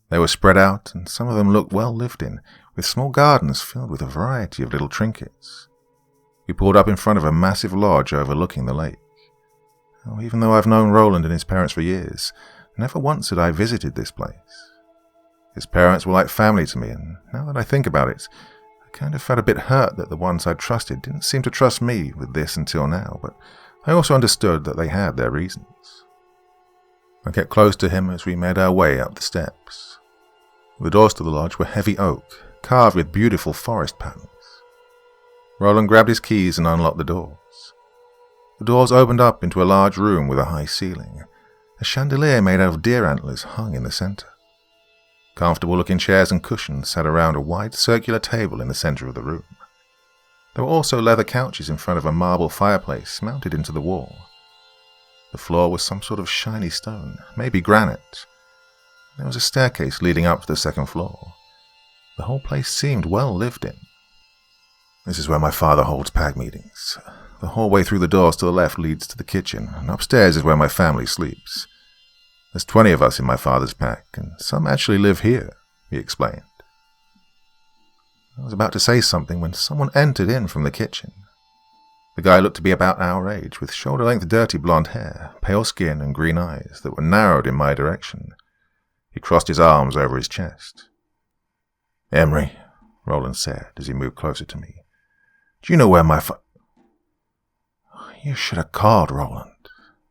They were spread out, and some of them looked well lived in, with small gardens filled with a variety of little trinkets. We pulled up in front of a massive lodge overlooking the lake. Even though I've known Roland and his parents for years, never once had I visited this place. His parents were like family to me, and now that I think about it, I kind of felt a bit hurt that the ones I trusted didn't seem to trust me with this until now, but I also understood that they had their reasons. I kept close to him as we made our way up the steps. The doors to the lodge were heavy oak, carved with beautiful forest patterns. Roland grabbed his keys and unlocked the doors. The doors opened up into a large room with a high ceiling. A chandelier made out of deer antlers hung in the center. Comfortable-looking chairs and cushions sat around a wide circular table in the center of the room. There were also leather couches in front of a marble fireplace mounted into the wall. The floor was some sort of shiny stone, maybe granite. There was a staircase leading up to the second floor. The whole place seemed well lived in. This is where my father holds pack meetings. The hallway through the doors to the left leads to the kitchen, and upstairs is where my family sleeps. There's 20 of us in my father's pack, and some actually live here, he explained. I was about to say something when someone entered in from the kitchen. The guy looked to be about our age, with shoulder-length dirty blonde hair, pale skin, and green eyes that were narrowed in my direction. He crossed his arms over his chest. "Emery," Roland said as he moved closer to me, "do you know where my "You should have called, Roland."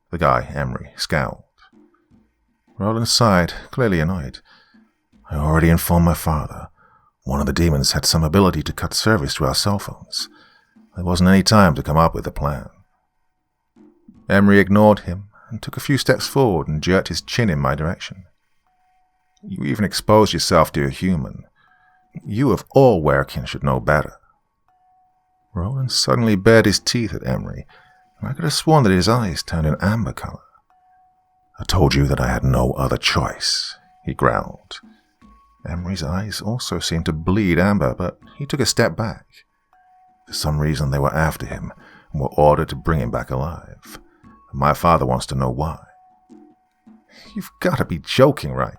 The guy, Emery, scowled. Roland sighed, clearly annoyed. "I already informed my father. One of the demons had some ability to cut service to our cell phones. There wasn't any time to come up with a plan." Emery ignored him and took a few steps forward and jerked his chin in my direction. "You even exposed yourself to a human. You of all werekin should know better." Roland suddenly bared his teeth at Emery, and I could have sworn that his eyes turned an amber color. "I told you that I had no other choice," he growled. Emery's eyes also seemed to bleed amber, but he took a step back. For some reason they were after him and were ordered to bring him back alive. And my father wants to know why. "You've got to be joking, right?"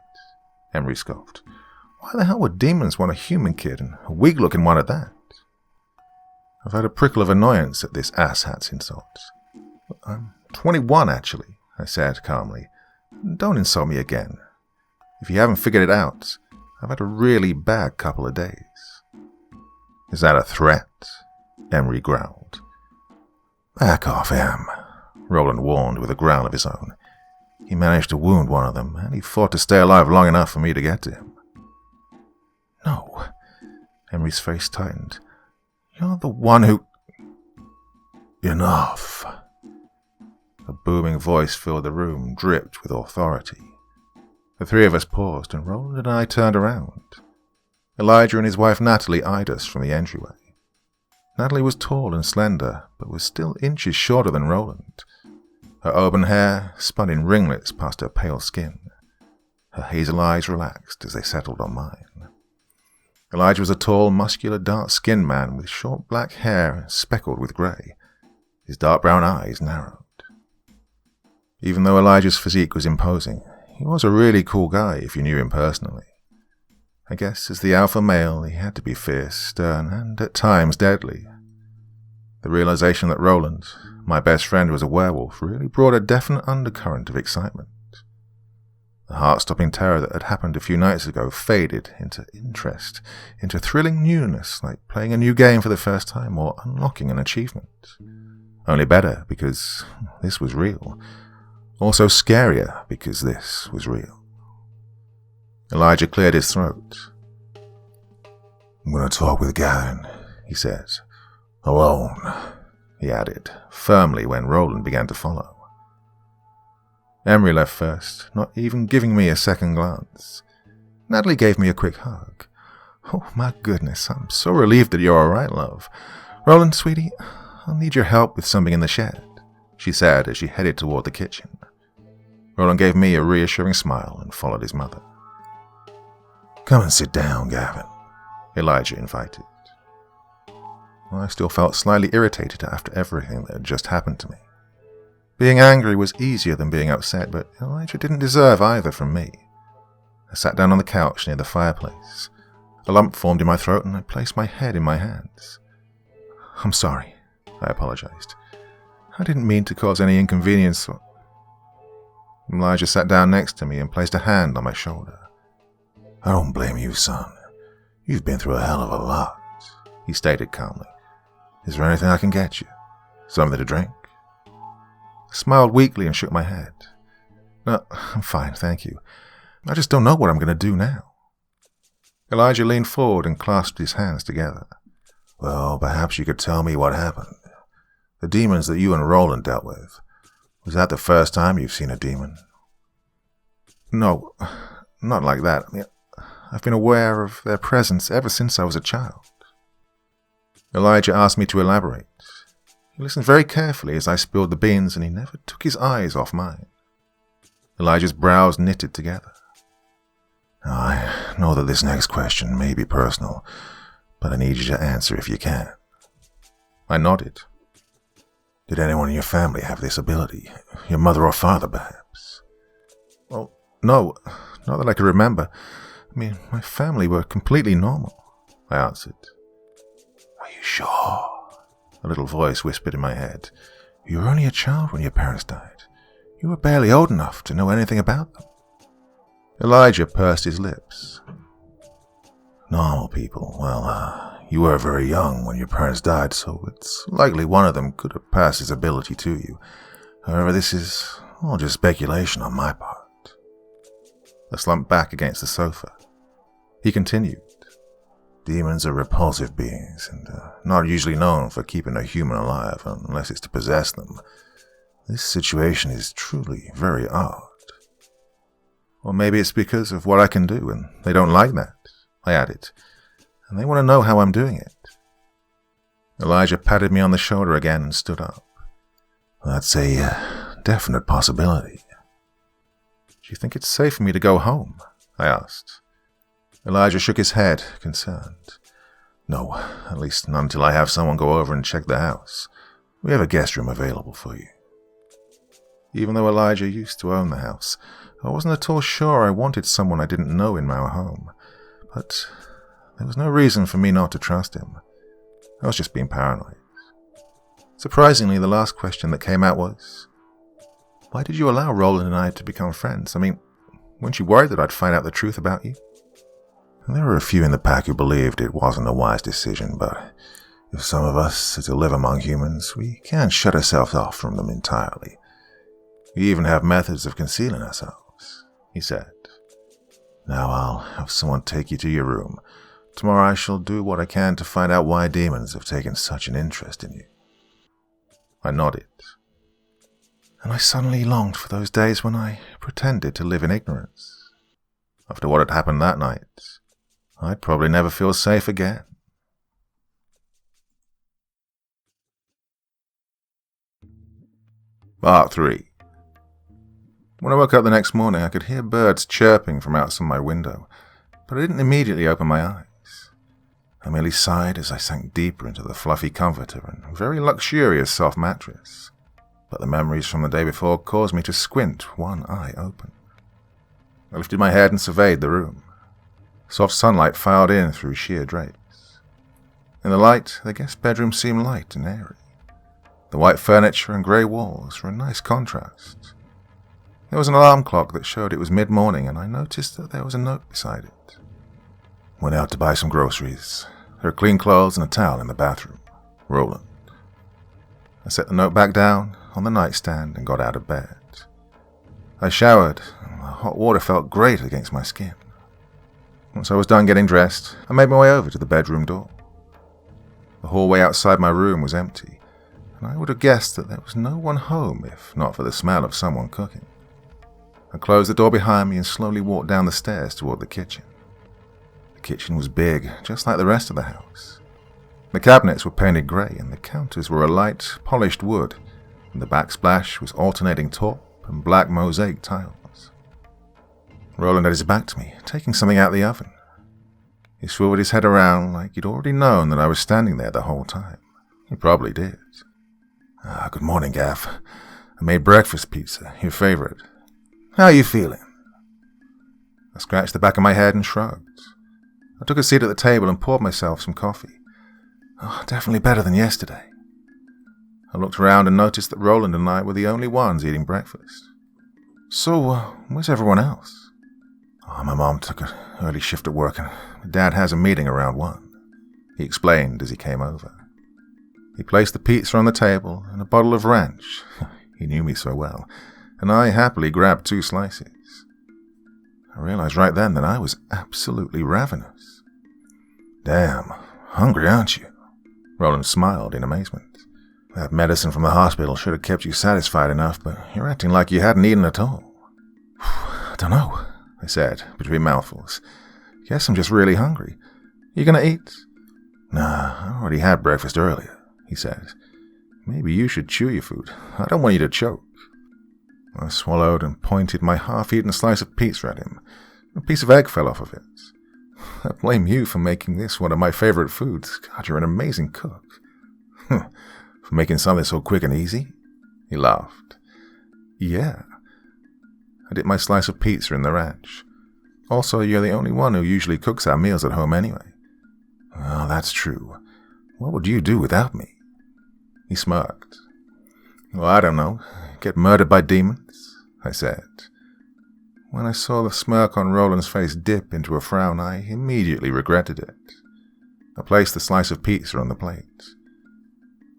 Emery scoffed. "Why the hell would demons want a human kid, and a weak-looking one at that?" I've had a prickle of annoyance at this asshat's insults. "I'm 21, actually," I said calmly. "Don't insult me again. If you haven't figured it out, I've had a really bad couple of days." "Is that a threat?" Emery growled. "Back off, Em," Roland warned with a growl of his own. He managed to wound one of them, and he fought to stay alive long enough for me to get to him. "No." Emery's face tightened. "You're the one who—" "Enough." A booming voice filled the room, dripped with authority. The three of us paused, and Roland and I turned around. Elijah and his wife Natalie eyed us from the entryway. Natalie was tall and slender, but was still inches shorter than Roland. Her auburn hair spun in ringlets past her pale skin. Her hazel eyes relaxed as they settled on mine. Elijah was a tall, muscular, dark-skinned man with short black hair speckled with grey. His dark brown eyes narrowed. Even though Elijah's physique was imposing, he was a really cool guy if you knew him personally. I guess as the alpha male, he had to be fierce, stern, and at times deadly. The realization that Roland, my best friend, was a werewolf really brought a definite undercurrent of excitement. The heart-stopping terror that had happened a few nights ago faded into interest, into thrilling newness, like playing a new game for the first time or unlocking an achievement. Only better, because this was real. Also scarier, because this was real. Elijah cleared his throat. "I'm going to talk with Gavin," he said. "Alone," he added, firmly when Roland began to follow. Emery left first, not even giving me a second glance. Natalie gave me a quick hug. "Oh my goodness, I'm so relieved that you're all right, love. Roland, sweetie, I'll need your help with something in the shed," she said as she headed toward the kitchen. Roland gave me a reassuring smile and followed his mother. "Come and sit down, Gavin," Elijah invited. I still felt slightly irritated after everything that had just happened to me. Being angry was easier than being upset, but Elijah didn't deserve either from me. I sat down on the couch near the fireplace. A lump formed in my throat and I placed my head in my hands. "I'm sorry," I apologized. "I didn't mean to cause any inconvenience." Elijah sat down next to me and placed a hand on my shoulder. "I don't blame you, son. You've been through a hell of a lot," he stated calmly. "Is there anything I can get you? Something to drink?" I smiled weakly and shook my head. "No, I'm fine, thank you. I just don't know what I'm going to do now." Elijah leaned forward and clasped his hands together. "Well, perhaps you could tell me what happened. The demons that you and Roland dealt with. Was that the first time you've seen a demon?" "No, not like that. I've been aware of their presence ever since I was a child." Elijah asked me to elaborate. He listened very carefully as I spilled the beans, and he never took his eyes off mine. Elijah's brows knitted together. "I know that this next question may be personal, but I need you to answer if you can." I nodded. "Did anyone in your family have this ability? Your mother or father, perhaps?" "Well, no, not that I can remember. My family were completely normal," I answered. "Are you sure?" A little voice whispered in my head. "You were only a child when your parents died. You were barely old enough to know anything about them." Elijah pursed his lips. "Normal people. Well, you were very young when your parents died, so it's likely one of them could have passed his ability to you. However, this is all just speculation on my part." I slumped back against the sofa. He continued. "Demons are repulsive beings, and not usually known for keeping a human alive unless it's to possess them. This situation is truly very odd." "Or maybe it's because of what I can do, and they don't like that," I added, "and they want to know how I'm doing it." Elijah patted me on the shoulder again and stood up. "That's a definite possibility." "Do you think it's safe for me to go home?" I asked. Elijah shook his head, concerned. "No, at least not until I have someone go over and check the house. We have a guest room available for you." Even though Elijah used to own the house, I wasn't at all sure I wanted someone I didn't know in our home. But there was no reason for me not to trust him. I was just being paranoid. Surprisingly, the last question that came out was, "Why did you allow Roland and I to become friends? Weren't you worried that I'd find out the truth about you?" "There were a few in the pack who believed it wasn't a wise decision, but if some of us are to live among humans, we can't shut ourselves off from them entirely. We even have methods of concealing ourselves," he said. "Now I'll have someone take you to your room. Tomorrow I shall do what I can to find out why demons have taken such an interest in you." I nodded. And I suddenly longed for those days when I pretended to live in ignorance. After what had happened that night, I'd probably never feel safe again. Part 3. When I woke up the next morning, I could hear birds chirping from outside my window, but I didn't immediately open my eyes. I merely sighed as I sank deeper into the fluffy comforter and very luxurious soft mattress, but the memories from the day before caused me to squint one eye open. I lifted my head and surveyed the room. Soft sunlight filed in through sheer drapes. In the light, the guest bedroom seemed light and airy. The white furniture and grey walls were a nice contrast. There was an alarm clock that showed it was mid-morning, and I noticed that there was a note beside it. "Went out to buy some groceries. There are clean clothes and a towel in the bathroom. Roland." I set the note back down on the nightstand and got out of bed. I showered, and the hot water felt great against my skin. Once I was done getting dressed, I made my way over to the bedroom door. The hallway outside my room was empty, and I would have guessed that there was no one home if not for the smell of someone cooking. I closed the door behind me and slowly walked down the stairs toward the kitchen. The kitchen was big, just like the rest of the house. The cabinets were painted grey, and the counters were a light, polished wood, and the backsplash was alternating taupe and black mosaic tiles. Roland had his back to me, taking something out of the oven. He swiveled his head around like he'd already known that I was standing there the whole time. He probably did. "Good morning, Gaff. I made breakfast pizza, your favorite. How are you feeling?" I scratched the back of my head and shrugged. I took a seat at the table and poured myself some coffee. Definitely better than yesterday. I looked around and noticed that Roland and I were the only ones eating breakfast. So, where's everyone else? Oh, my mom took an early shift at work and Dad has a meeting around 1, he explained as he came over. He placed the pizza on the table and a bottle of ranch. He knew me so well, and I happily grabbed 2 slices. I realized right then that I was absolutely ravenous. Damn, hungry, aren't you? Roland smiled in amazement. That medicine from the hospital should have kept you satisfied enough, but you're acting like you hadn't eaten at all. I don't know, I said, between mouthfuls. Guess I'm just really hungry. You gonna eat? Nah, I already had breakfast earlier, he said. Maybe you should chew your food. I don't want you to choke. I swallowed and pointed my half-eaten slice of pizza at him. A piece of egg fell off of it. I blame you for making this one of my favorite foods. God, you're an amazing cook. For making something so quick and easy? He laughed. Yeah. I dipped my slice of pizza in the ranch. Also, you're the only one who usually cooks our meals at home anyway. Well, that's true. What would you do without me? He smirked. Well, I don't know. Get murdered by demons? I said. When I saw the smirk on Roland's face dip into a frown, I immediately regretted it. I placed the slice of pizza on the plate.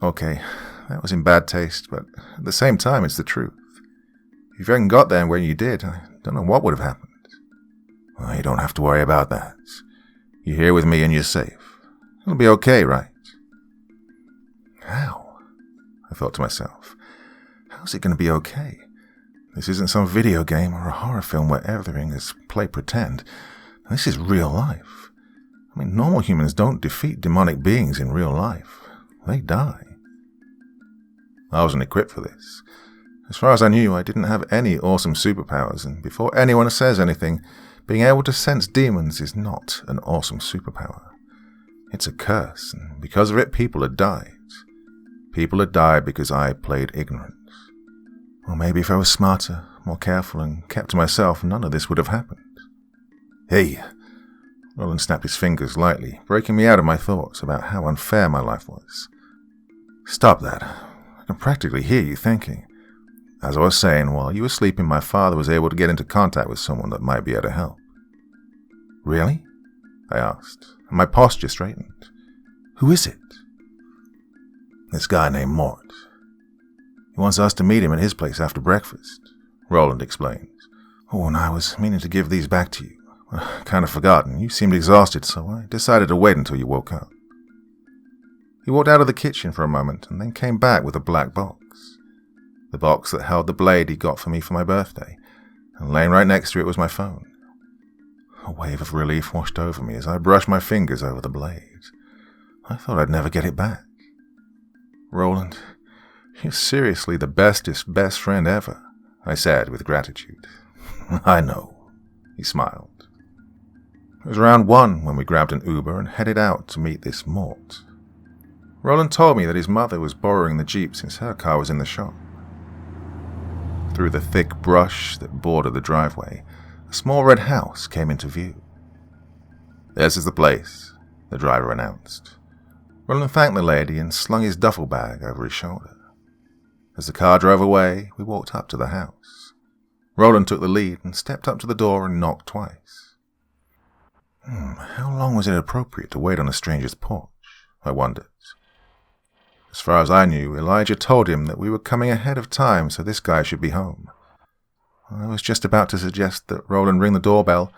Okay, that was in bad taste, but at the same time, it's the truth. If you hadn't got there when you did, I don't know what would have happened. Well, you don't have to worry about that. You're here with me and you're safe. It'll be okay, right? How? I thought to myself. How's it going to be okay? This isn't some video game or a horror film where everything is play pretend. This is real life. I mean, normal humans don't defeat demonic beings in real life. They die. I wasn't equipped for this. As far as I knew, I didn't have any awesome superpowers, and before anyone says anything, being able to sense demons is not an awesome superpower. It's a curse, and because of it, people had died. People had died because I played ignorance. Or maybe if I was smarter, more careful, and kept to myself, none of this would have happened. Hey! Roland snapped his fingers lightly, breaking me out of my thoughts about how unfair my life was. Stop that. I can practically hear you thinking. As I was saying, while you were sleeping, my father was able to get into contact with someone that might be able to help. Really? I asked, and my posture straightened. Who is it? This guy named Mort. He wants us to meet him at his place after breakfast, Roland explained. Oh, and I was meaning to give these back to you. I kind of forgotten. You seemed exhausted, so I decided to wait until you woke up. He walked out of the kitchen for a moment and then came back with a black box. The box that held the blade he got for me for my birthday, and laying right next to it was my phone. A wave of relief washed over me as I brushed my fingers over the blade. I thought I'd never get it back. Roland, you're seriously the bestest best friend ever, I said with gratitude. I know, he smiled. It was around 1 when we grabbed an Uber and headed out to meet this Mort. Roland told me that his mother was borrowing the Jeep since her car was in the shop. Through the thick brush that bordered the driveway, a small red house came into view. This is the place, the driver announced. Roland thanked the lady and slung his duffel bag over his shoulder. As the car drove away, we walked up to the house. Roland took the lead and stepped up to the door and knocked twice. How long was it appropriate to wait on a stranger's porch? I wondered. As far as I knew, Elijah told him that we were coming ahead of time, so this guy should be home. I was just about to suggest that Roland ring the doorbell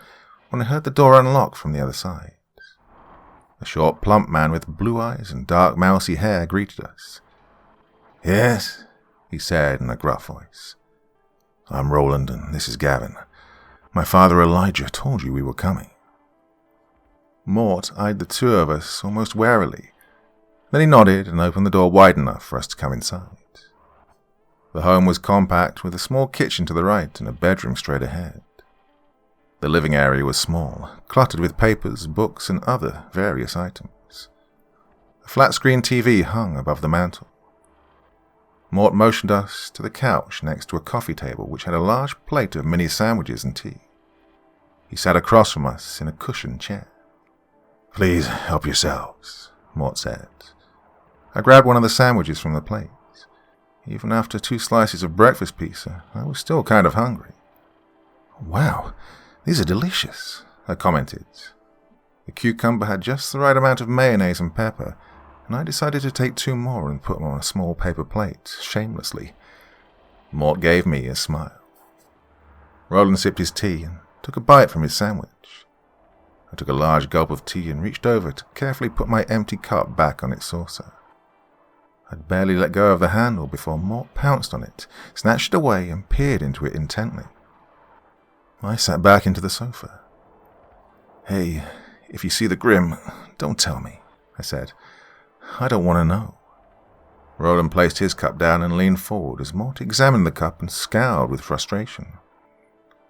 when I heard the door unlock from the other side. A short, plump man with blue eyes and dark, mousy hair greeted us. Yes, he said in a gruff voice. I'm Roland, and this is Gavin. My father Elijah told you we were coming. Mort eyed the two of us almost warily. Then he nodded and opened the door wide enough for us to come inside. The home was compact, with a small kitchen to the right and a bedroom straight ahead. The living area was small, cluttered with papers, books, and other various items. A flat-screen TV hung above the mantel. Mort motioned us to the couch next to a coffee table which had a large plate of mini sandwiches and tea. He sat across from us in a cushioned chair. Please help yourselves, Mort said. I grabbed one of the sandwiches from the plate. Even after 2 slices of breakfast pizza, I was still kind of hungry. "Wow, these are delicious," I commented. The cucumber had just the right amount of mayonnaise and pepper, and I decided to take 2 more and put them on a small paper plate, shamelessly. Mort gave me a smile. Roland sipped his tea and took a bite from his sandwich. I took a large gulp of tea and reached over to carefully put my empty cup back on its saucer. I'd barely let go of the handle before Mort pounced on it, snatched it away, and peered into it intently. I sat back into the sofa. "Hey, if you see the Grim, don't tell me," I said. "I don't want to know." Roland placed his cup down and leaned forward as Mort examined the cup and scowled with frustration.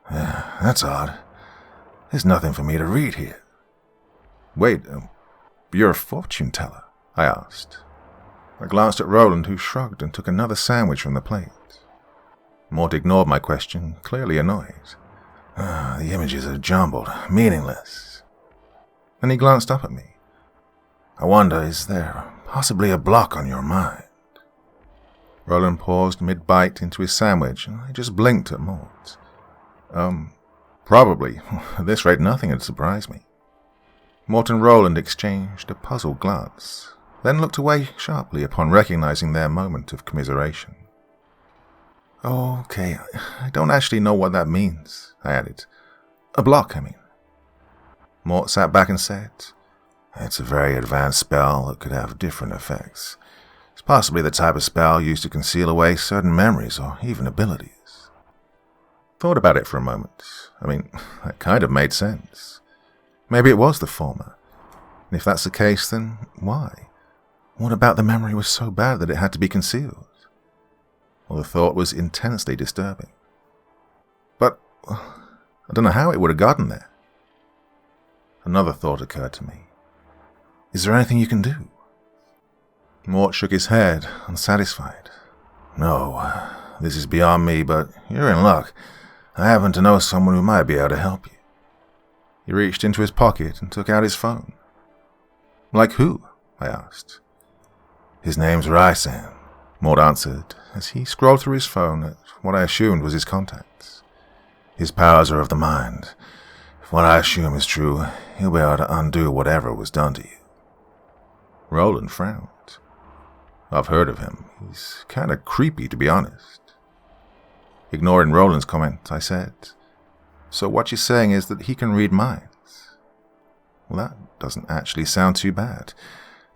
"That's odd. There's nothing for me to read here." "Wait, you're a fortune teller?" I asked. I glanced at Roland, who shrugged and took another sandwich from the plate. Mort ignored my question, clearly annoyed. "The images are jumbled, meaningless." Then he glanced up at me. "I wonder, is there possibly a block on your mind?" Roland paused mid-bite into his sandwich, and I just blinked at Mort. Probably. At this rate, nothing had surprised me." Mort and Roland exchanged a puzzled glance, then looked away sharply upon recognizing their moment of commiseration. "Oh, okay, I don't actually know what that means," I added. "A block, I mean." Mort sat back and said, "It's a very advanced spell that could have different effects. It's possibly the type of spell used to conceal away certain memories or even abilities." Thought about it for a moment. I mean, that kind of made sense. Maybe it was the former. And if that's the case, then why? What about the memory was so bad that it had to be concealed? Well, the thought was intensely disturbing. But I don't know how it would have gotten there. Another thought occurred to me. "Is there anything you can do?" Mort shook his head, unsatisfied. "No, this is beyond me, but you're in luck. I happen to know someone who might be able to help you." He reached into his pocket and took out his phone. "Like who?" I asked. "His name's Rhysand," Mort answered, as he scrolled through his phone at what I assumed was his contacts. "His powers are of the mind. If what I assume is true, he'll be able to undo whatever was done to you." Roland frowned. "I've heard of him. He's kind of creepy, to be honest." Ignoring Roland's comment, I said, "So what you're saying is that he can read minds?" Well, that doesn't actually sound too bad.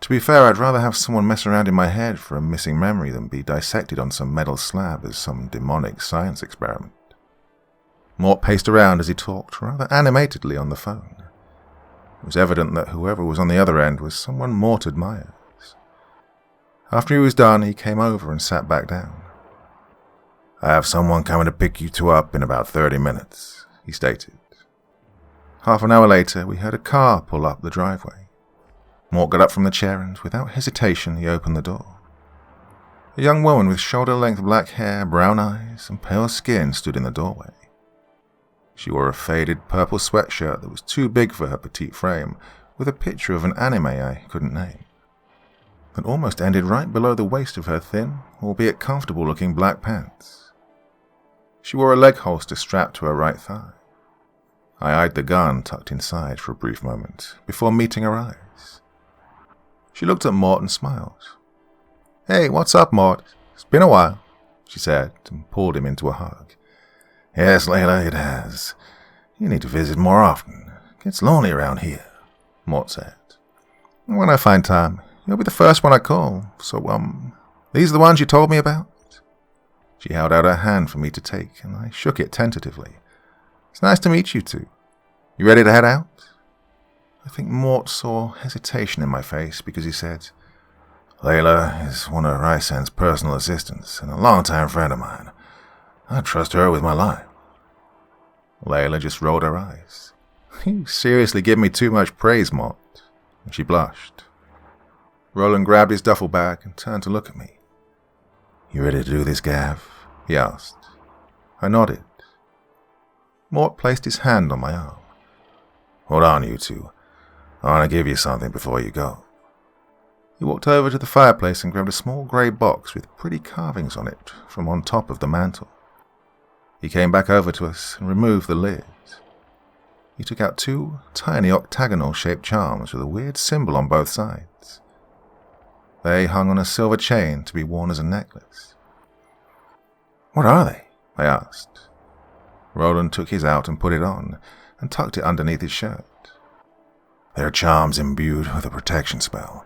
To be fair, I'd rather have someone mess around in my head for a missing memory than be dissected on some metal slab as some demonic science experiment. Mort paced around as he talked rather animatedly on the phone. It was evident that whoever was on the other end was someone Mort admires. After he was done, he came over and sat back down. "I have someone coming to pick you two up in about 30 minutes, he stated. Half an hour later, we heard a car pull up the driveway. Mort got up from the chair and, without hesitation, he opened the door. A young woman with shoulder-length black hair, brown eyes, and pale skin stood in the doorway. She wore a faded purple sweatshirt that was too big for her petite frame, with a picture of an anime I couldn't name. It almost ended right below the waist of her thin, albeit comfortable-looking black pants. She wore a leg holster strapped to her right thigh. I eyed the gun tucked inside for a brief moment, before meeting her eyes. She looked at Mort and smiled. "Hey, what's up, Mort? It's been a while," she said, and pulled him into a hug. "Yes, Layla, it has. You need to visit more often. It gets lonely around here," Mort said. "When I find time, you'll be the first one I call. So, these are the ones you told me about?" She held out her hand for me to take, and I shook it tentatively. "It's nice to meet you two. You ready to head out?" I think Mort saw hesitation in my face because he said, "Layla is one of Rhysand's personal assistants and a longtime friend of mine. I trust her with my life." Layla just rolled her eyes. "You seriously give me too much praise, Mort," and she blushed. Roland grabbed his duffel bag and turned to look at me. "You ready to do this, Gav?" he asked. I nodded. Mort placed his hand on my arm. "Hold on, you two. I want to give you something before you go." He walked over to the fireplace and grabbed a small grey box with pretty carvings on it from on top of the mantel. He came back over to us and removed the lid. He took out 2 tiny octagonal-shaped charms with a weird symbol on both sides. They hung on a silver chain to be worn as a necklace. "What are they?" I asked. Roland took his out and put it on, and tucked it underneath his shirt. "They're charms imbued with a protection spell.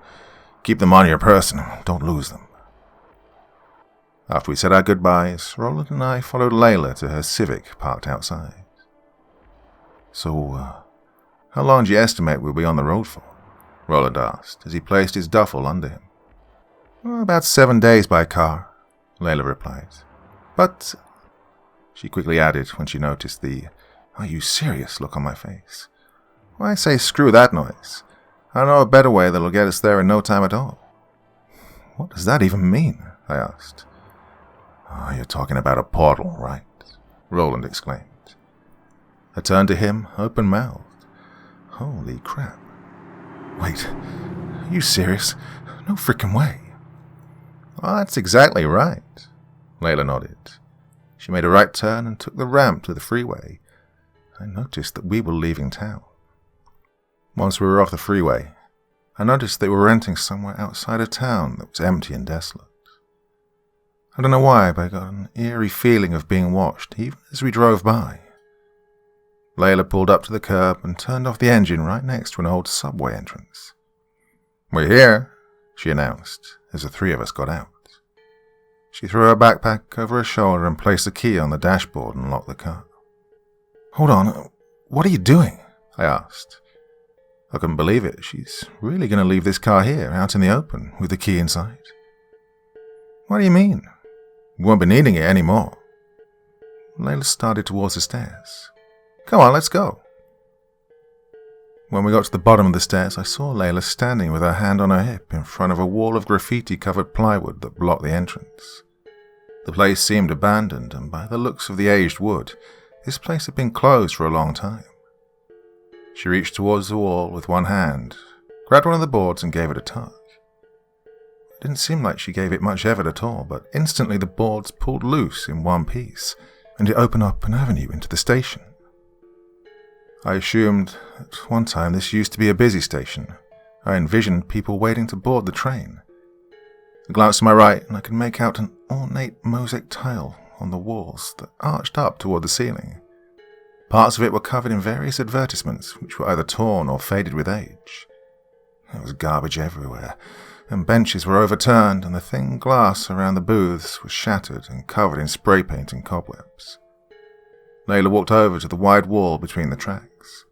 Keep them on your person, don't lose them." After we said our goodbyes, Roland and I followed Layla to her Civic parked outside. "So, how long do you estimate we'll be on the road for?" Roland asked, as he placed his duffel under him. "About 7 days by car," Layla replied. "But," she quickly added when she noticed the "Are you serious?" look on my face. "Why say screw that noise? I know a better way that'll get us there in no time at all." "What does that even mean?" I asked. "Oh, you're talking about a portal, right?" Roland exclaimed. I turned to him, open-mouthed. Holy crap. "Wait, are you serious? No frickin' way." "Oh, that's exactly right," Layla nodded. She made a right turn and took the ramp to the freeway. I noticed that we were leaving town. Once we were off the freeway, I noticed they were renting somewhere outside of town that was empty and desolate. I don't know why, but I got an eerie feeling of being watched, even as we drove by. Layla pulled up to the curb and turned off the engine right next to an old subway entrance. "We're here," she announced, as the 3 of us got out. She threw her backpack over her shoulder and placed the key on the dashboard and locked the car. "Hold on, what are you doing?" I asked. I couldn't believe it. She's really going to leave this car here, out in the open, with the key inside. "What do you mean? We won't be needing it anymore." Layla started towards the stairs. "Come on, let's go." When we got to the bottom of the stairs, I saw Layla standing with her hand on her hip in front of a wall of graffiti-covered plywood that blocked the entrance. The place seemed abandoned, and by the looks of the aged wood, this place had been closed for a long time. She reached towards the wall with one hand, grabbed one of the boards and gave it a tug. It didn't seem like she gave it much effort at all, but instantly the boards pulled loose in one piece, and it opened up an avenue into the station. I assumed at one time this used to be a busy station. I envisioned people waiting to board the train. I glanced to my right, and I could make out an ornate mosaic tile on the walls that arched up toward the ceiling. Parts of it were covered in various advertisements, which were either torn or faded with age. There was garbage everywhere, and benches were overturned, and the thin glass around the booths was shattered and covered in spray paint and cobwebs. Layla walked over to the wide wall between the tracks.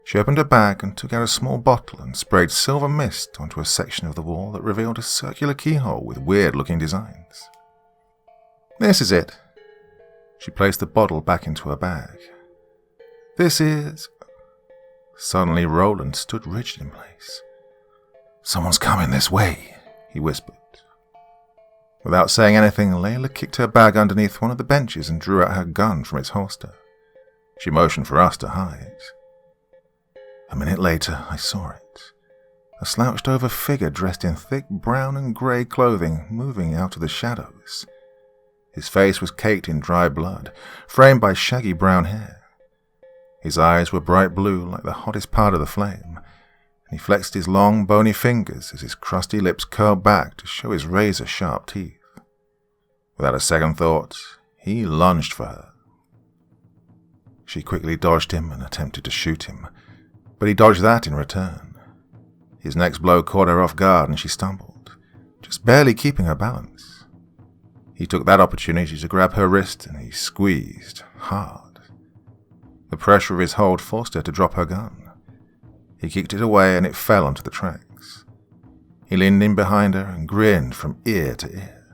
She opened her bag and took out a small bottle and sprayed silver mist onto a section of the wall that revealed a circular keyhole with weird-looking designs. "This is it." She placed the bottle back into her bag. "This is..." Suddenly Roland stood rigid in place. "Someone's coming this way," he whispered. Without saying anything, Layla kicked her bag underneath one of the benches and drew out her gun from its holster. She motioned for us to hide. A minute later, I saw it. A slouched-over figure dressed in thick brown and grey clothing moving out of the shadows. His face was caked in dry blood, framed by shaggy brown hair. His eyes were bright blue like the hottest part of the flame, and he flexed his long, bony fingers as his crusty lips curled back to show his razor-sharp teeth. Without a second thought, he lunged for her. She quickly dodged him and attempted to shoot him, but he dodged that in return. His next blow caught her off guard and she stumbled, just barely keeping her balance. He took that opportunity to grab her wrist and he squeezed hard. The pressure of his hold forced her to drop her gun. He kicked it away and it fell onto the tracks. He leaned in behind her and grinned from ear to ear.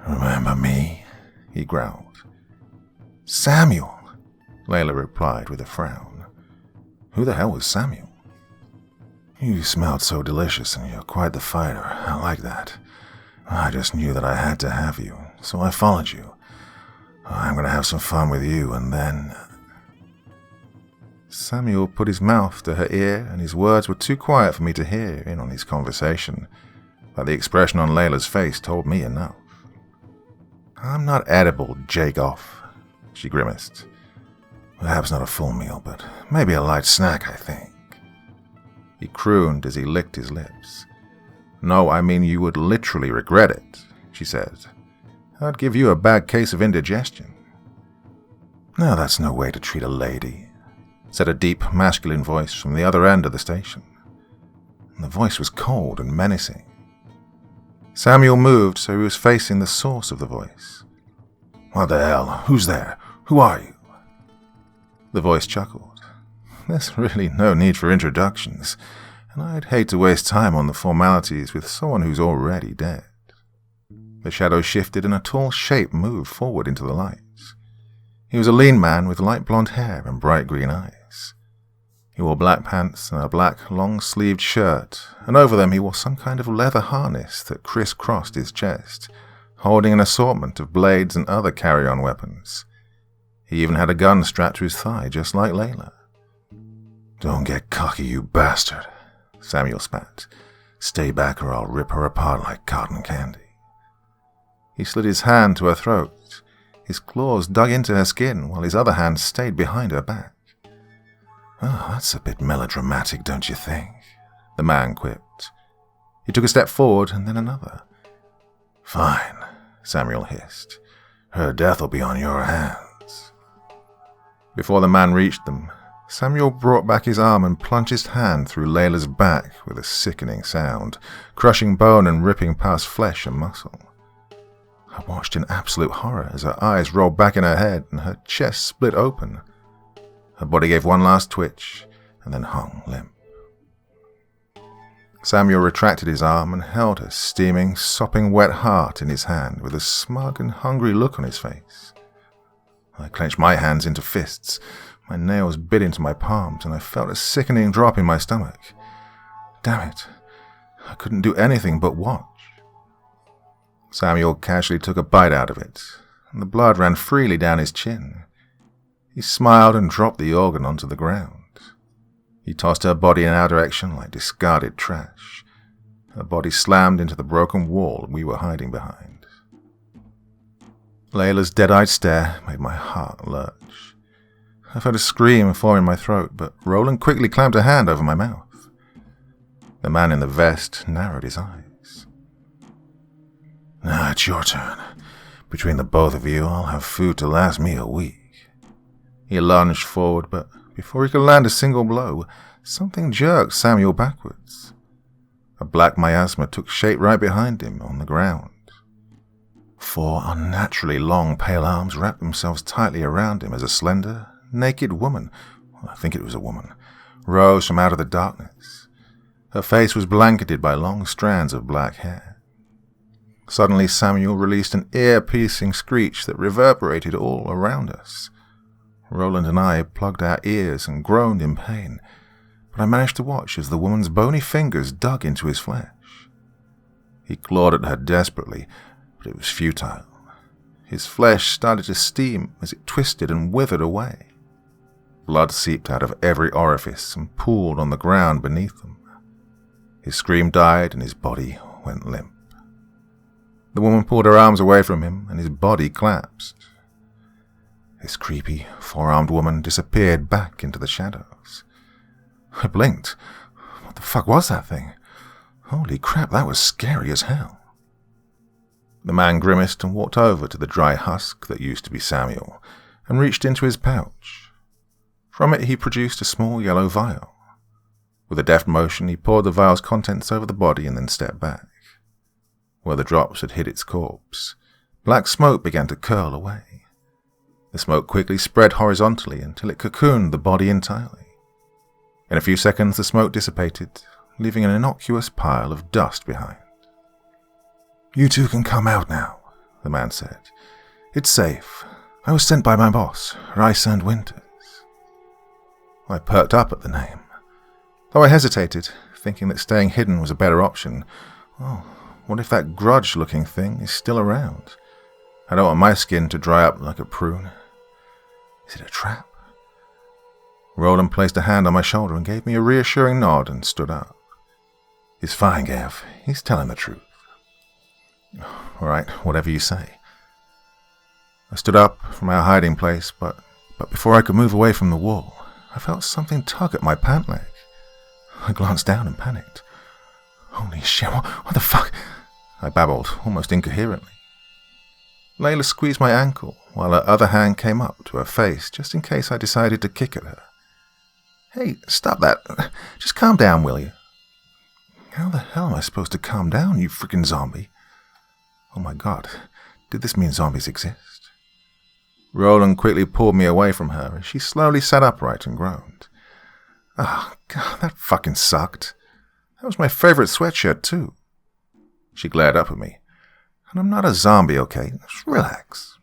"Remember me?" he growled. "Samuel," Layla replied with a frown. Who the hell was Samuel? "You smelled so delicious and you're quite the fighter. I like that. I just knew that I had to have you, so I followed you. I'm going to have some fun with you and then..." Samuel put his mouth to her ear and his words were too quiet for me to hear in on his conversation, but the expression on Layla's face told me enough. "I'm not edible, Jagoff," she grimaced. Perhaps not a full meal, but maybe a light snack, I think. He crooned as he licked his lips. No, I mean you would literally regret it, she said. I'd give you a bad case of indigestion. No, that's no way to treat a lady, said a deep, masculine voice from the other end of the station. And the voice was cold and menacing. Samuel moved so he was facing the source of the voice. What the hell? Who's there? Who are you? The voice chuckled. There's really no need for introductions, and I'd hate to waste time on the formalities with someone who's already dead. The shadow shifted and a tall shape moved forward into the lights. He was a lean man with light blonde hair and bright green eyes. He wore black pants and a black, long-sleeved shirt, and over them he wore some kind of leather harness that crisscrossed his chest, holding an assortment of blades and other carry-on weapons. He even had a gun strapped to his thigh, just like Layla. Don't get cocky, you bastard, Samuel spat. Stay back or I'll rip her apart like cotton candy. He slid his hand to her throat. His claws dug into her skin while his other hand stayed behind her back. Oh, that's a bit melodramatic, don't you think? The man quipped. He took a step forward and then another. Fine, Samuel hissed. Her death will be on your hands. Before the man reached them, Samuel brought back his arm and plunged his hand through Layla's back with a sickening sound, crushing bone and ripping past flesh and muscle. I watched in absolute horror as her eyes rolled back in her head and her chest split open. Her body gave one last twitch and then hung limp. Samuel retracted his arm and held her steaming, sopping wet heart in his hand with a smug and hungry look on his face. I clenched my hands into fists. My nails bit into my palms and I felt a sickening drop in my stomach. Damn it, I couldn't do anything but watch. Samuel casually took a bite out of it, and the blood ran freely down his chin. He smiled and dropped the organ onto the ground. He tossed her body in our direction like discarded trash. Her body slammed into the broken wall we were hiding behind. Layla's dead-eyed stare made my heart lurch. I felt a scream form in my throat, but Roland quickly clamped a hand over my mouth. The man in the vest narrowed his eyes. Now it's your turn. Between the both of you, I'll have food to last me a week. He lunged forward, but before he could land a single blow, something jerked Samuel backwards. A black miasma took shape right behind him on the ground. 4 unnaturally long pale arms wrapped themselves tightly around him as a slender, naked woman, I think it was a woman, rose from out of the darkness. Her face was blanketed by long strands of black hair. Suddenly Samuel released an ear-piercing screech that reverberated all around us. Roland and I plugged our ears and groaned in pain, but I managed to watch as the woman's bony fingers dug into his flesh. He clawed at her desperately, but it was futile. His flesh started to steam as it twisted and withered away. Blood seeped out of every orifice and pooled on the ground beneath them. His scream died and his body went limp. The woman pulled her arms away from him and his body collapsed. This creepy, 4-armed woman disappeared back into the shadows. I blinked. What the fuck was that thing? Holy crap, that was scary as hell. The man grimaced and walked over to the dry husk that used to be Samuel and reached into his pouch. From it he produced a small yellow vial. With a deft motion he poured the vial's contents over the body and then stepped back. Where the drops had hit its corpse, black smoke began to curl away. The smoke quickly spread horizontally until it cocooned the body entirely. In a few seconds the smoke dissipated, leaving an innocuous pile of dust behind. You two can come out now, the man said. It's safe. I was sent by my boss, Rhysand Winters. I perked up at the name. Though I hesitated, thinking that staying hidden was a better option. Oh, what if that grudge-looking thing is still around? I don't want my skin to dry up like a prune. Is it a trap? Roland placed a hand on my shoulder and gave me a reassuring nod and stood up. He's fine, Gav. He's telling the truth. All right, whatever you say. I stood up from our hiding place, but before I could move away from the wall, I felt something tug at my pant leg. I glanced down and panicked. Holy shit, what the fuck? I babbled, almost incoherently. Layla squeezed my ankle, while her other hand came up to her face, just in case I decided to kick at her. Hey, stop that. Just calm down, will you? How the hell am I supposed to calm down, you freaking zombie? Oh my god, did this mean zombies exist? Roland quickly pulled me away from her as she slowly sat upright and groaned. Oh god, that fucking sucked. That was my favorite sweatshirt too. She glared up at me. And I'm not a zombie, okay? Just relax.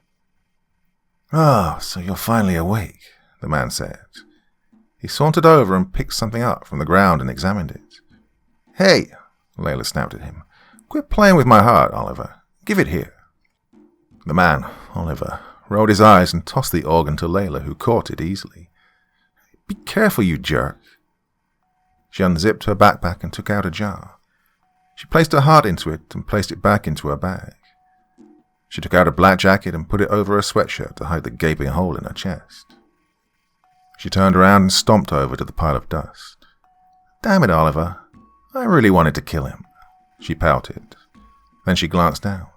Ah, so you're finally awake, the man said. He sauntered over and picked something up from the ground and examined it. Hey, Layla snapped at him. Quit playing with my heart, Oliver. Give it here. The man, Oliver, rolled his eyes and tossed the organ to Layla, who caught it easily. Be careful, you jerk. She unzipped her backpack and took out a jar. She placed her heart into it and placed it back into her bag. She took out a black jacket and put it over her sweatshirt to hide the gaping hole in her chest. She turned around and stomped over to the pile of dust. Damn it, Oliver. I really wanted to kill him. She pouted. Then she glanced down.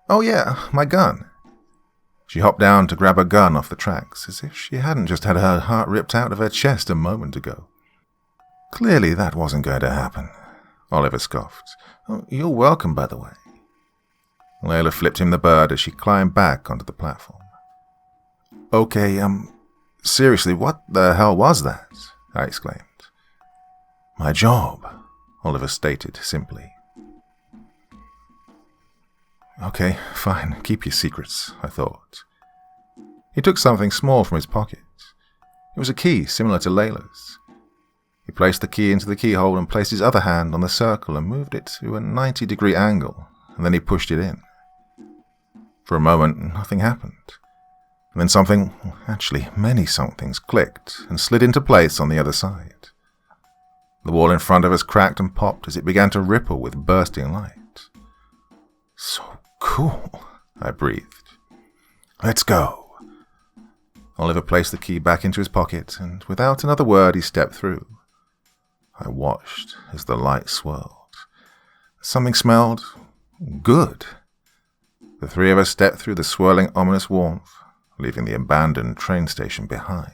Oh yeah, my gun. She hopped down to grab her gun off the tracks, as if she hadn't just had her heart ripped out of her chest a moment ago. Clearly that wasn't going to happen. Oliver scoffed. Oh, you're welcome, by the way. Layla flipped him the bird as she climbed back onto the platform. Okay, seriously, what the hell was that? I exclaimed. My job, Oliver stated simply. Okay, fine, keep your secrets, I thought. He took something small from his pocket. It was a key similar to Layla's. He placed the key into the keyhole and placed his other hand on the circle and moved it to a 90-degree angle, and then he pushed it in. For a moment, nothing happened. And then something, actually many somethings, clicked and slid into place on the other side. The wall in front of us cracked and popped as it began to ripple with bursting light. So cool, I breathed. Let's go. Oliver placed the key back into his pocket, and without another word he stepped through. I watched as the light swirled. Something smelled good. The three of us stepped through the swirling, ominous warmth, leaving the abandoned train station behind.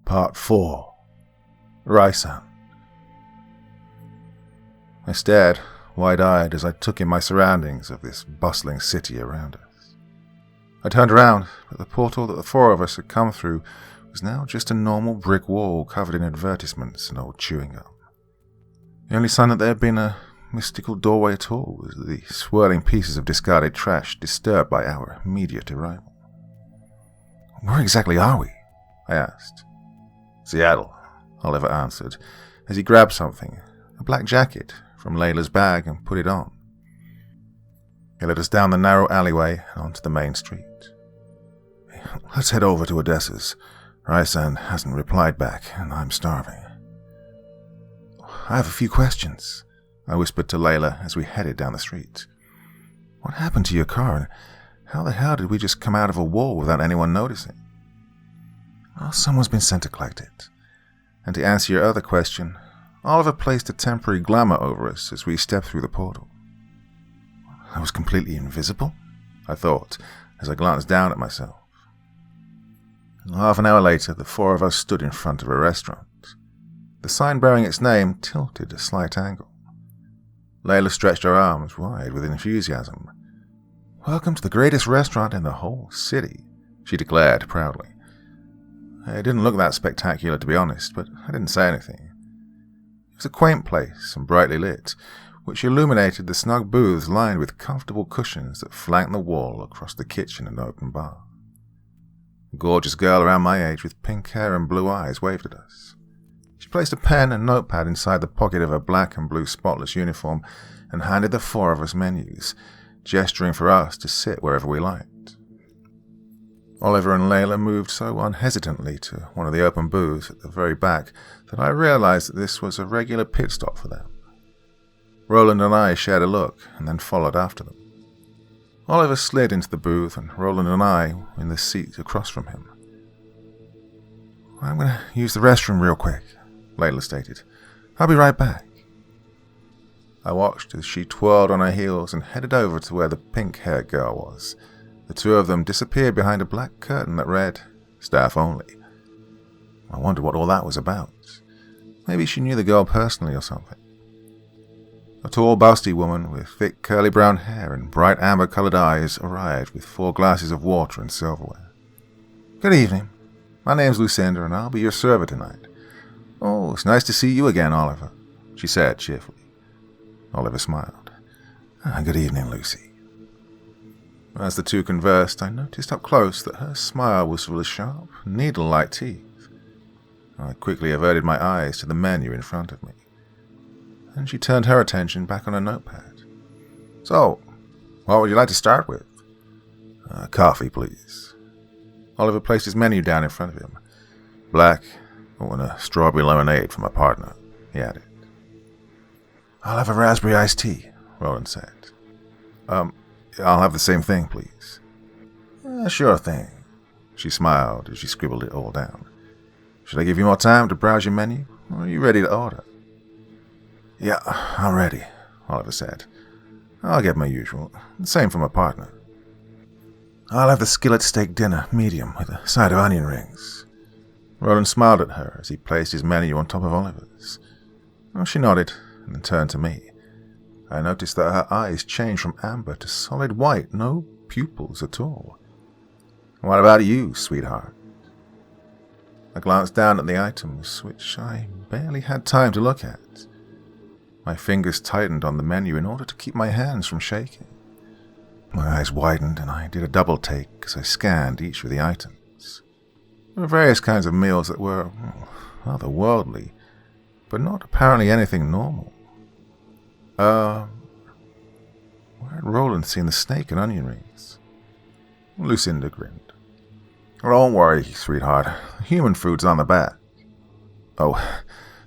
Part 4. Rhysand. I stared, wide-eyed, as I took in my surroundings of this bustling city around us. I turned around, but the portal that the four of us had come through was now just a normal brick wall covered in advertisements and old chewing gum. The only sign that there had been a mystical doorway at all was the swirling pieces of discarded trash disturbed by our immediate arrival. Where exactly are we? I asked. Seattle, Oliver answered, as he grabbed something, a black jacket, from Layla's bag and put it on. He led us down the narrow alleyway and onto the main street. Let's head over to Odessa's. Rhysand hasn't replied back, and I'm starving. I have a few questions, I whispered to Layla as we headed down the street. What happened to your car, and how the hell did we just come out of a wall without anyone noticing? Well, someone's been sent to collect it. And to answer your other question, Oliver placed a temporary glamour over us as we stepped through the portal. I was completely invisible, I thought, as I glanced down at myself. Half an hour later, the four of us stood in front of a restaurant. The sign bearing its name tilted a slight angle. Layla stretched her arms wide with enthusiasm. Welcome to the greatest restaurant in the whole city, she declared proudly. It didn't look that spectacular, to be honest, but I didn't say anything. It was a quaint place and brightly lit, which illuminated the snug booths lined with comfortable cushions that flanked the wall across the kitchen and open bar. A gorgeous girl around my age with pink hair and blue eyes waved at us. She placed a pen and notepad inside the pocket of her black and blue spotless uniform and handed the four of us menus, gesturing for us to sit wherever we liked. Oliver and Layla moved so unhesitantly to one of the open booths at the very back that I realized that this was a regular pit stop for them. Roland and I shared a look and then followed after them. Oliver slid into the booth and Roland and I were in the seat across from him. "I'm going to use the restroom real quick," Layla stated. "I'll be right back." I watched as she twirled on her heels and headed over to where the pink-haired girl was. The two of them disappeared behind a black curtain that read, "Staff only." I wondered what all that was about. Maybe she knew the girl personally or something. A tall, busty woman with thick, curly brown hair and bright amber-colored eyes arrived with 4 glasses of water and silverware. "Good evening. My name's Lucinda, and I'll be your server tonight." "Oh, it's nice to see you again, Oliver," she said cheerfully. Oliver smiled. "Good evening, Lucy." As the two conversed, I noticed up close that her smile was full of sharp, needle-like teeth. I quickly averted my eyes to the menu in front of me. And she turned her attention back on a notepad. "So, what would you like to start with?" "Coffee, please." Oliver placed his menu down in front of him. "Black, and a strawberry lemonade for my partner," he added. "I'll have a raspberry iced tea," Roland said. I'll have the same thing, please." Sure thing." She smiled as she scribbled it all down. "Should I give you more time to browse your menu, or are you ready to order?" "Yeah, I'm ready," Oliver said. "I'll get my usual. Same for my partner." "I'll have the skillet steak dinner, medium, with a side of onion rings." Roland smiled at her as he placed his menu on top of Oliver's. She nodded and then turned to me. I noticed that her eyes changed from amber to solid white, no pupils at all. "What about you, sweetheart?" I glanced down at the items, which I barely had time to look at. My fingers tightened on the menu in order to keep my hands from shaking. My eyes widened and I did a double take as I scanned each of the items. There were various kinds of meals that were otherworldly, but not apparently anything normal. Where had Roland seen the steak and onion rings? Lucinda grinned. "Don't worry, sweetheart. Human food's on the back." "Oh,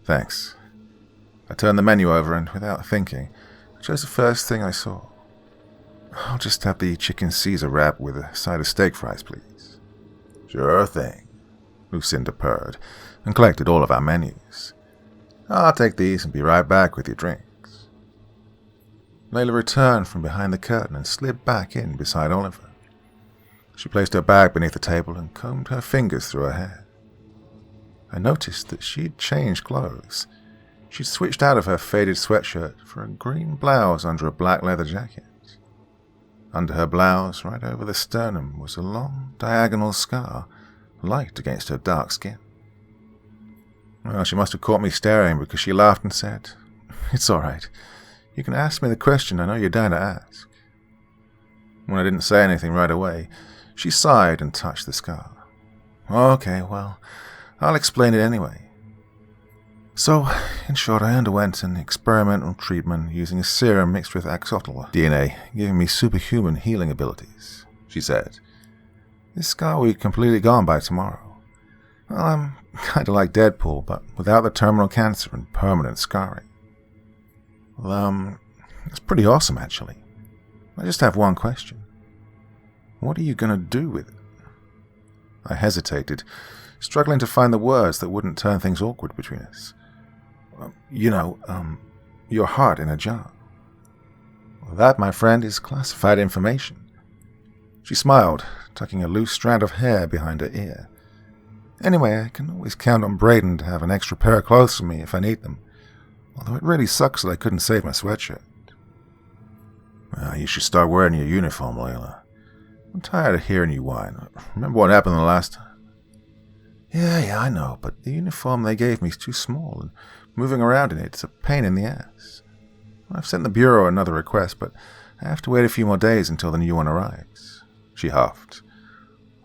thanks." I turned the menu over and, without thinking, I chose the first thing I saw. "I'll just have the chicken Caesar wrap with a side of steak fries, please." "Sure thing," Lucinda purred, and collected all of our menus. "I'll take these and be right back with your drinks." Layla returned from behind the curtain and slid back in beside Oliver. She placed her bag beneath the table and combed her fingers through her hair. I noticed that she'd changed clothes. She'd switched out of her faded sweatshirt for a green blouse under a black leather jacket. Under her blouse, right over the sternum, was a long, diagonal scar, light against her dark skin. Well, she must have caught me staring because she laughed and said, "It's all right. You can ask me the question I know you're dying to ask." When I didn't say anything right away, she sighed and touched the scar. "Okay, well, I'll explain it anyway. So, in short, I underwent an experimental treatment using a serum mixed with axolotl DNA, giving me superhuman healing abilities," she said. "This scar will be completely gone by tomorrow. Well, I'm kind of like Deadpool, but without the terminal cancer and permanent scarring." "Well, it's pretty awesome, actually. I just have one question. What are you going to do with it?" I hesitated, struggling to find the words that wouldn't turn things awkward between us. Your heart in a jar." "Well, that, my friend, is classified information." She smiled, tucking a loose strand of hair behind her ear. "Anyway, I can always count on Brayden to have an extra pair of clothes for me if I need them, although it really sucks that I couldn't save my sweatshirt." "Well, you should start wearing your uniform, Layla. I'm tired of hearing you whine. Remember what happened the last time?" Yeah, I know, but the uniform they gave me is too small, and moving around in it's a pain in the ass. I've sent the Bureau another request, but I have to wait a few more days until the new one arrives." She huffed.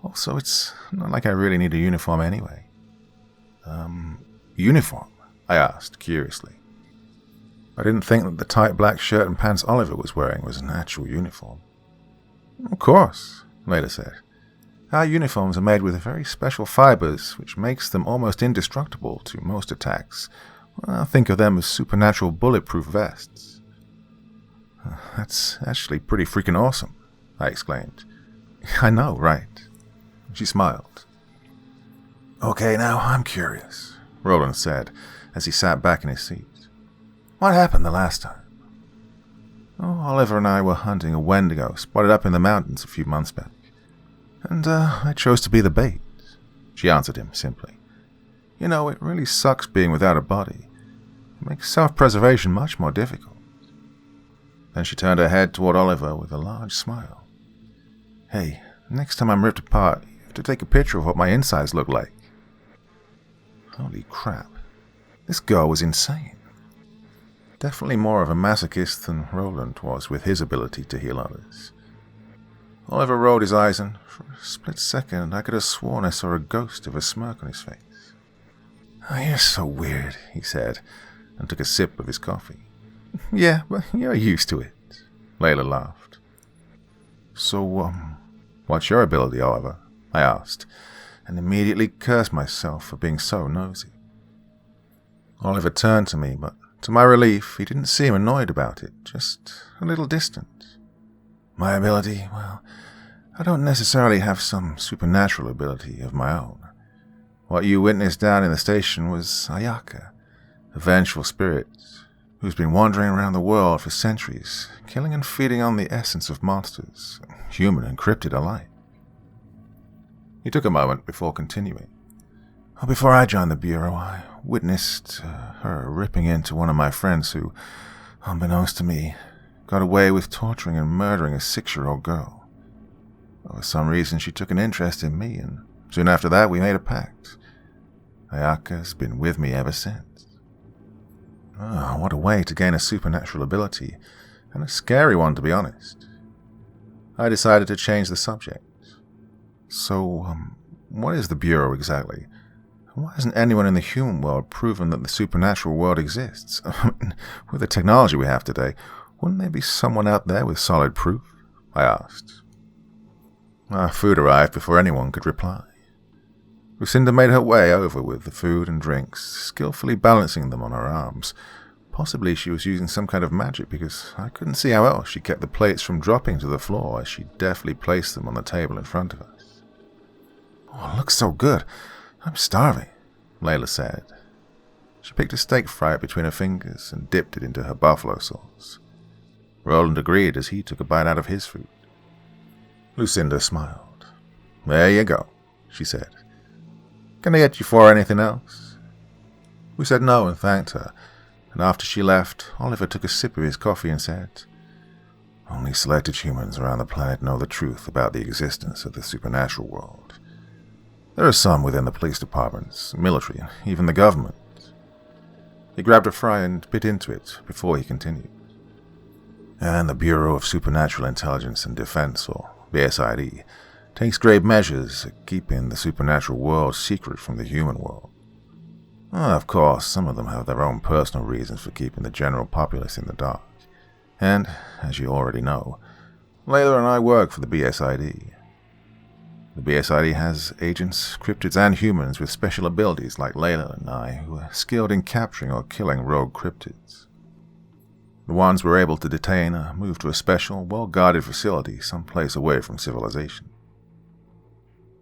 "Also, it's not like I really need a uniform anyway." Uniform?" I asked, curiously. I didn't think that the tight black shirt and pants Oliver was wearing was an actual uniform. "Of course," Layla said. Our uniforms are made with very special fibers, which makes them almost indestructible to most attacks. Well, think of them as supernatural bulletproof vests. That's actually pretty freaking awesome, I exclaimed. I know, right? She smiled. Okay, now I'm curious, Roland said as he sat back in his seat. What happened the last time? Oh, Oliver and I were hunting a Wendigo spotted up in the mountains a few months back. And I chose to be the bait, she answered him simply. You know, it really sucks being without a body. It makes self-preservation much more difficult. Then she turned her head toward Oliver with a large smile. Hey, next time I'm ripped apart, you have to take a picture of what my insides look like. Holy crap. This girl was insane. Definitely more of a masochist than Roland was with his ability to heal others. Oliver rolled his eyes, and for a split second I could have sworn I saw a ghost of a smirk on his face. Oh, you're so weird, he said, and took a sip of his coffee. Yeah, but you're used to it, Layla laughed. So, what's your ability, Oliver? I asked, and immediately cursed myself for being so nosy. Oliver turned to me, but to my relief, he didn't seem annoyed about it, just a little distant. My ability, well, I don't necessarily have some supernatural ability of my own. What you witnessed down in the station was Ayaka, a vengeful spirit who's been wandering around the world for centuries, killing and feeding on the essence of monsters, human and cryptid alike. He took a moment before continuing. Well, before I joined the Bureau, I witnessed her ripping into one of my friends who, unbeknownst to me, got away with torturing and murdering a 6-year-old girl. For some reason, she took an interest in me, and soon after that, we made a pact. Ayaka's been with me ever since. Oh, what a way to gain a supernatural ability, and a scary one, to be honest. I decided to change the subject. So, what is the Bureau exactly? Why hasn't anyone in the human world proven that the supernatural world exists? With the technology we have today, wouldn't there be someone out there with solid proof? I asked. Our food arrived before anyone could reply. Rhysand made her way over with the food and drinks, skillfully balancing them on her arms. Possibly she was using some kind of magic, because I couldn't see how else she kept the plates from dropping to the floor as she deftly placed them on the table in front of us. Oh, it looks so good. I'm starving, Layla said. She picked a steak fry between her fingers and dipped it into her buffalo sauce. Roland agreed as he took a bite out of his food. Lucinda smiled. There you go, she said. Can I get you for anything else? We said no and thanked her, and after she left, Oliver took a sip of his coffee and said, Only selected humans around the planet know the truth about the existence of the supernatural world. There are some within the police departments, military, and even the government. He grabbed a fry and bit into it before he continued. And the Bureau of Supernatural Intelligence and Defense, or BSID, takes grave measures at keeping the supernatural world secret from the human world. Of course, some of them have their own personal reasons for keeping the general populace in the dark. And, as you already know, Layla and I work for the BSID. The BSID has agents, cryptids, and humans with special abilities like Layla and I, who are skilled in capturing or killing rogue cryptids. The ones we're able to detain are moved to a special, well-guarded facility someplace away from civilization.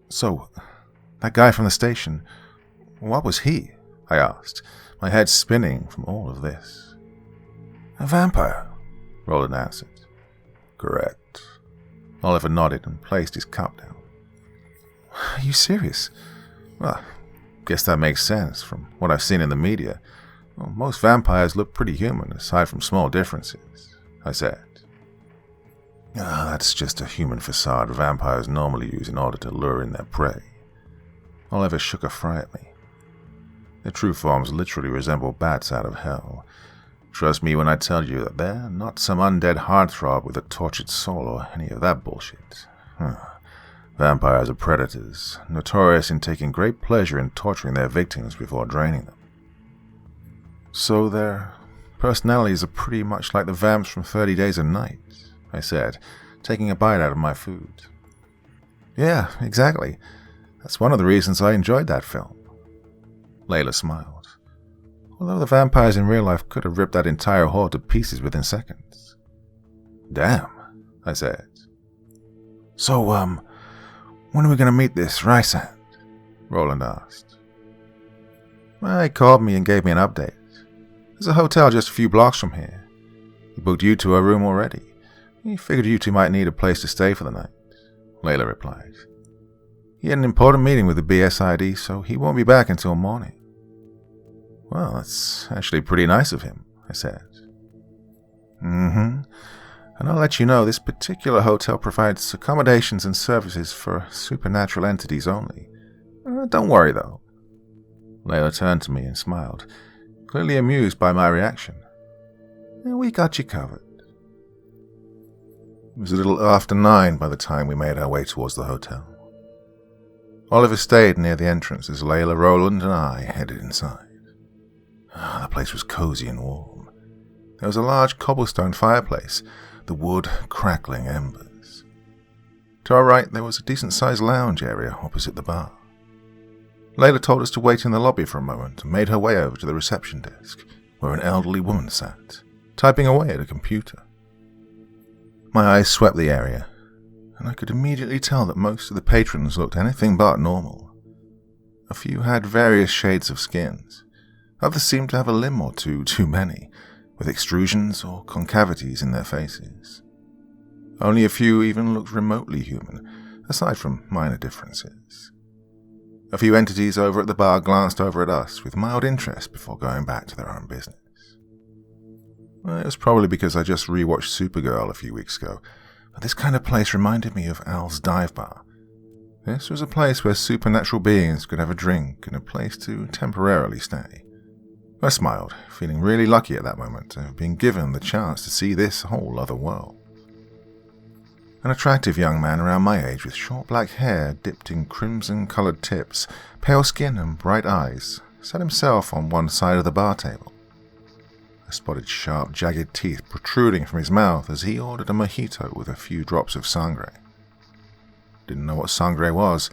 So, that guy from the station, what was he? I asked, my head spinning from all of this. A vampire, Roland answered. Correct. Oliver nodded and placed his cup down. Are you serious? Well, guess that makes sense from what I've seen in the media. Well, most vampires look pretty human, aside from small differences, I said. That's just a human facade vampires normally use in order to lure in their prey. Oliver shook a fry at me. Their true forms literally resemble bats out of hell. Trust me when I tell you that they're not some undead heartthrob with a tortured soul or any of that bullshit. Vampires are predators, notorious in taking great pleasure in torturing their victims before draining them. So their personalities are pretty much like the vamps from 30 Days a Night, I said, taking a bite out of my food. Yeah, exactly. That's one of the reasons I enjoyed that film. Layla smiled. Although the vampires in real life could have ripped that entire horde to pieces within seconds. Damn, I said. So, when are we going to meet this Rhysand? Roland asked. He called me and gave me an update. There's a hotel just a few blocks from here. He booked you to a room already. He figured you two might need a place to stay for the night, Layla replied. He had an important meeting with the BSID, so he won't be back until morning. Well, that's actually pretty nice of him, I said. And I'll let you know this particular hotel provides accommodations and services for supernatural entities only. Don't worry, though. Layla turned to me and smiled, clearly amused by my reaction. We got you covered. It was a little after 9 by the time we made our way towards the hotel. Oliver stayed near the entrance as Layla, Roland, and I headed inside. The place was cozy and warm. There was a large cobblestone fireplace, the wood crackling embers. To our right, there was a decent-sized lounge area opposite the bar. Layla told us to wait in the lobby for a moment and made her way over to the reception desk, where an elderly woman sat, typing away at a computer. My eyes swept the area, and I could immediately tell that most of the patrons looked anything but normal. A few had various shades of skins. Others seemed to have a limb or two too many, with extrusions or concavities in their faces. Only a few even looked remotely human, aside from minor differences. A few entities over at the bar glanced over at us with mild interest before going back to their own business. It was probably because I just rewatched Supergirl a few weeks ago, but this kind of place reminded me of Al's dive bar. This was a place where supernatural beings could have a drink and a place to temporarily stay. I smiled, feeling really lucky at that moment to have been given the chance to see this whole other world. An attractive young man around my age with short black hair dipped in crimson-coloured tips, pale skin and bright eyes, sat himself on one side of the bar table. I spotted sharp, jagged teeth protruding from his mouth as he ordered a mojito with a few drops of sangre. Didn't know what sangre was,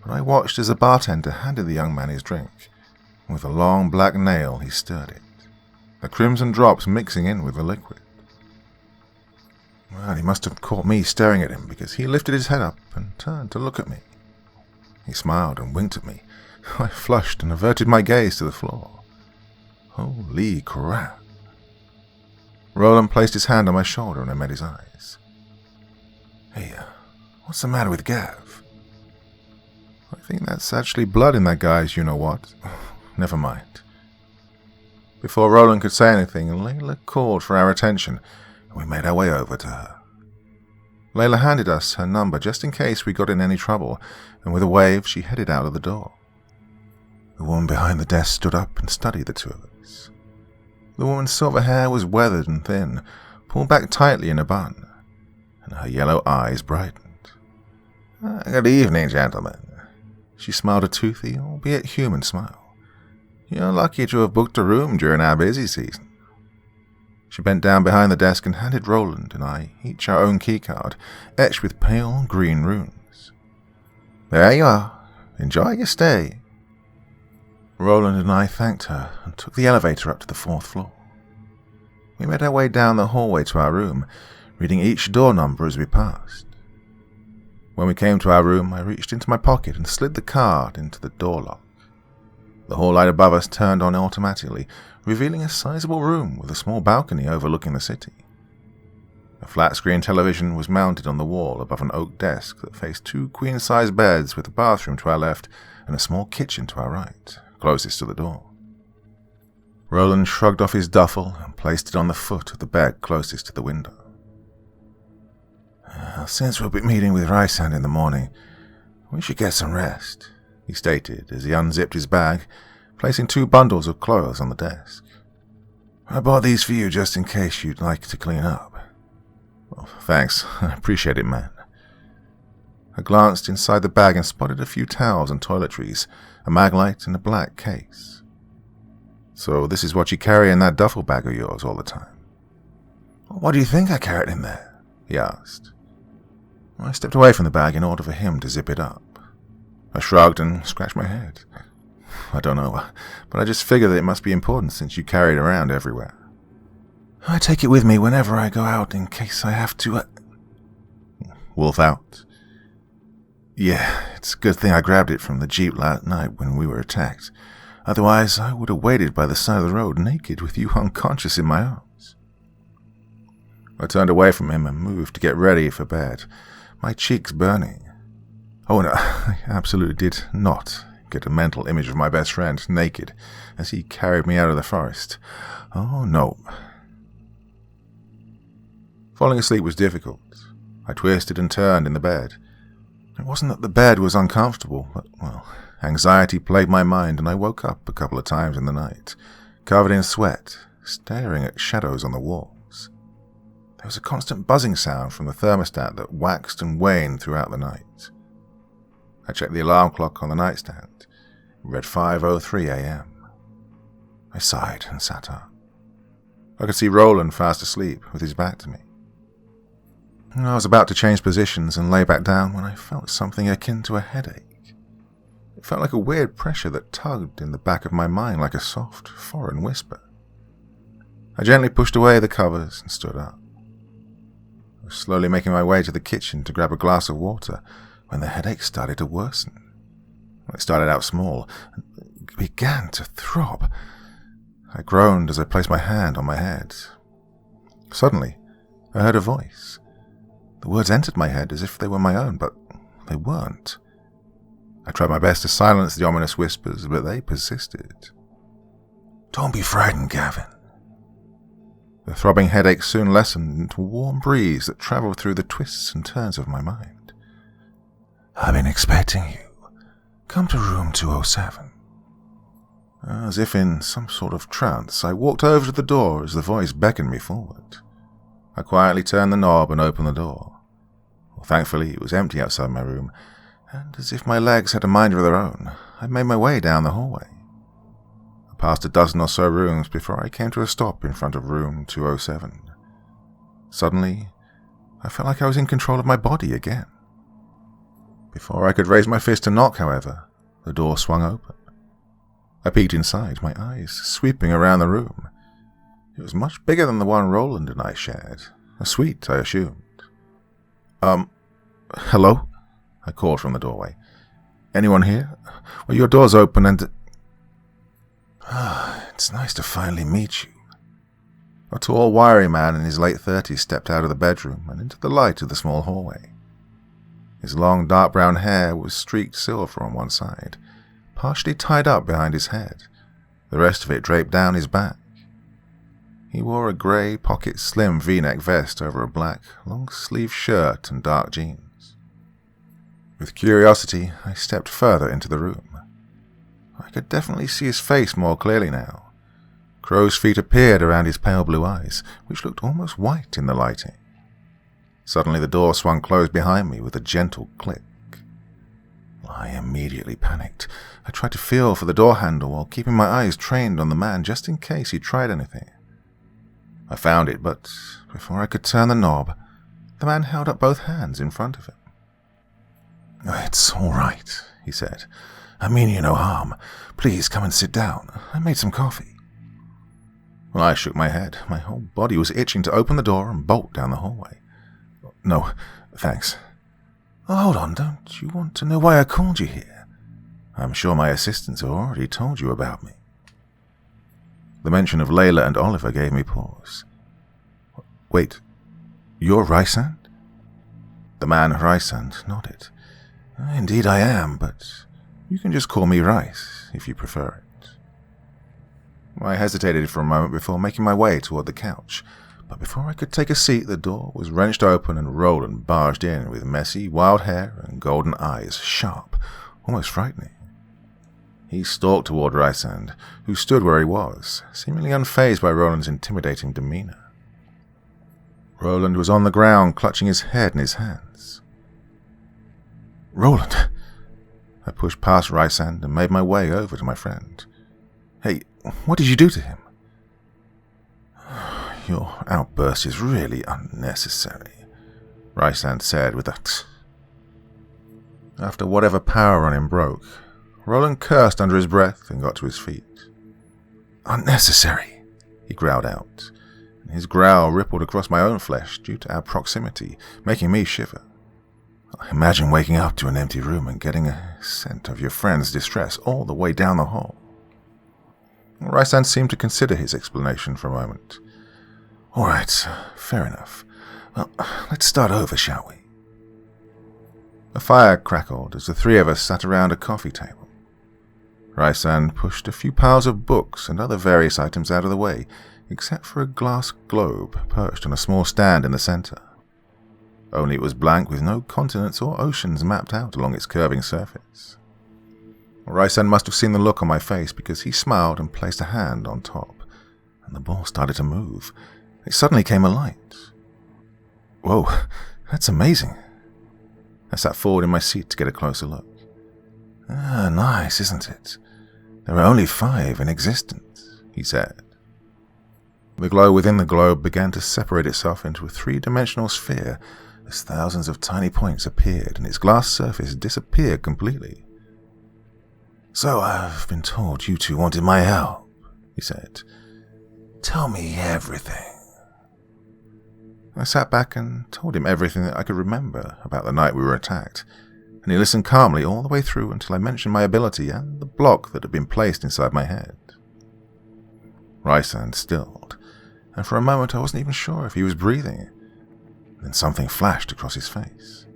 but I watched as the bartender handed the young man his drink. With a long black nail he stirred it, the crimson drops mixing in with the liquid. Well, he must have caught me staring at him because he lifted his head up and turned to look at me. He smiled and winked at me. I flushed and averted my gaze to the floor. Holy crap. Roland placed his hand on my shoulder and I met his eyes. Hey, what's the matter with Gav? I think that's actually blood in that guy's you-know-what. Never mind. Before Roland could say anything, Layla called for our attention, and we made our way over to her. Layla handed us her number just in case we got in any trouble, and with a wave she headed out of the door. The woman behind the desk stood up and studied the two of us. The woman's silver hair was weathered and thin, pulled back tightly in a bun, and her yellow eyes brightened. Good evening, gentlemen. She smiled a toothy, albeit human smile. You're lucky to have booked a room during our busy season. She bent down behind the desk and handed Roland and I each our own keycard, etched with pale green runes. There you are. Enjoy your stay. Roland and I thanked her and took the elevator up to the 4th floor. We made our way down the hallway to our room, reading each door number as we passed. When we came to our room, I reached into my pocket and slid the card into the door lock. The hall light above us turned on automatically, revealing a sizable room with a small balcony overlooking the city. A flat-screen television was mounted on the wall above an oak desk that faced 2 queen-size beds with a bathroom to our left and a small kitchen to our right, closest to the door. Roland shrugged off his duffel and placed it on the foot of the bed closest to the window. Since we'll be meeting with Rhysand in the morning, we should get some rest, he stated as he unzipped his bag, placing 2 bundles of clothes on the desk. I bought these for you just in case you'd like to clean up. Well, thanks, I appreciate it, man. I glanced inside the bag and spotted a few towels and toiletries, a mag light and a black case. So this is what you carry in that duffel bag of yours all the time? What do you think I carried in there? He asked. I stepped away from the bag in order for him to zip it up. I shrugged and scratched my head. I don't know, but I just figured that it must be important since you carry it around everywhere. I take it with me whenever I go out in case I have to... Wolf out. Yeah, it's a good thing I grabbed it from the jeep last night when we were attacked. Otherwise, I would have waited by the side of the road naked with you unconscious in my arms. I turned away from him and moved to get ready for bed, my cheeks burning. Oh no, I absolutely did not get a mental image of my best friend naked as he carried me out of the forest. Oh no. Falling asleep was difficult. I twisted and turned in the bed. It wasn't that the bed was uncomfortable, but, well, anxiety plagued my mind and I woke up a couple of times in the night, covered in sweat, staring at shadows on the walls. There was a constant buzzing sound from the thermostat that waxed and waned throughout the night. I checked the alarm clock on the nightstand. It read 5:03 a.m. I sighed and sat up. I could see Roland fast asleep with his back to me. I was about to change positions and lay back down when I felt something akin to a headache. It felt like a weird pressure that tugged in the back of my mind like a soft, foreign whisper. I gently pushed away the covers and stood up. I was slowly making my way to the kitchen to grab a glass of water when the headache started to worsen. It started out small and began to throb. I groaned as I placed my hand on my head. Suddenly, I heard a voice. The words entered my head as if they were my own, but they weren't. I tried my best to silence the ominous whispers, but they persisted. Don't be frightened, Gavin. The throbbing headache soon lessened into a warm breeze that travelled through the twists and turns of my mind. I've been expecting you. Come to room 207. As if in some sort of trance, I walked over to the door as the voice beckoned me forward. I quietly turned the knob and opened the door. Well, thankfully, it was empty outside my room, and as if my legs had a mind of their own, I made my way down the hallway. I passed a dozen or so rooms before I came to a stop in front of room 207. Suddenly, I felt like I was in control of my body again. Before I could raise my fist to knock, however, the door swung open. I peeked inside, my eyes sweeping around the room. It was much bigger than the one Roland and I shared. A suite, I assumed. Hello? I called from the doorway. Anyone here? Well, your door's open and... It's nice to finally meet you. A tall, wiry man in his late 30s stepped out of the bedroom and into the light of the small hallway. His long, dark brown hair was streaked silver on one side, partially tied up behind his head, the rest of it draped down his back. He wore a grey, pocket-slim V-neck vest over a black, long-sleeved shirt and dark jeans. With curiosity, I stepped further into the room. I could definitely see his face more clearly now. Crow's feet appeared around his pale blue eyes, which looked almost white in the lighting. Suddenly the door swung closed behind me with a gentle click. I immediately panicked. I tried to feel for the door handle while keeping my eyes trained on the man just in case he tried anything. I found it, but before I could turn the knob, the man held up both hands in front of him. It's all right, he said. I mean you no harm. Please come and sit down. I made some coffee. Well, I shook my head. My whole body was itching to open the door and bolt down the hallway. No, thanks. Oh, hold on, don't you want to know why I called you here? I'm sure my assistants have already told you about me. The mention of Layla and Oliver gave me pause. Wait, you're Rhysand? The man Rhysand nodded. Indeed I am, but you can just call me Rhys, if you prefer it. I hesitated for a moment before making my way toward the couch, but before I could take a seat, the door was wrenched open and Roland barged in with messy, wild hair and golden eyes, sharp, almost frightening. He stalked toward Rhysand, who stood where he was, seemingly unfazed by Roland's intimidating demeanor. Roland was on the ground, clutching his head in his hands. Roland! I pushed past Rhysand and made my way over to my friend. Hey, what did you do to him? Your outburst is really unnecessary. Rhysand said with a tsk. After whatever power on him broke, Roland cursed under his breath and got to his feet. Unnecessary, he growled out, and his growl rippled across my own flesh due to our proximity, making me shiver. Imagine waking up to an empty room and getting a scent of your friend's distress all the way down the hall. Rhysand seemed to consider his explanation for a moment. All right, fair enough. Well, let's start over, shall we? A fire crackled as the three of us sat around a coffee table. Rhysand pushed a few piles of books and other various items out of the way, except for a glass globe perched on a small stand in the center. Only it was blank with no continents or oceans mapped out along its curving surface. Rhysand must have seen the look on my face because he smiled and placed a hand on top, and the ball started to move. It suddenly came alight. Whoa, that's amazing. I sat forward in my seat to get a closer look. Nice, isn't it? There are only 5 in existence, he said. The glow within the globe began to separate itself into a 3-dimensional sphere as thousands of tiny points appeared and its glass surface disappeared completely. So I've been told you two wanted my help, he said. Tell me everything. I sat back and told him everything that I could remember about the night we were attacked, and he listened calmly all the way through until I mentioned my ability and the block that had been placed inside my head. Rhysand stilled, and for a moment I wasn't even sure if he was breathing. Then something flashed across his face.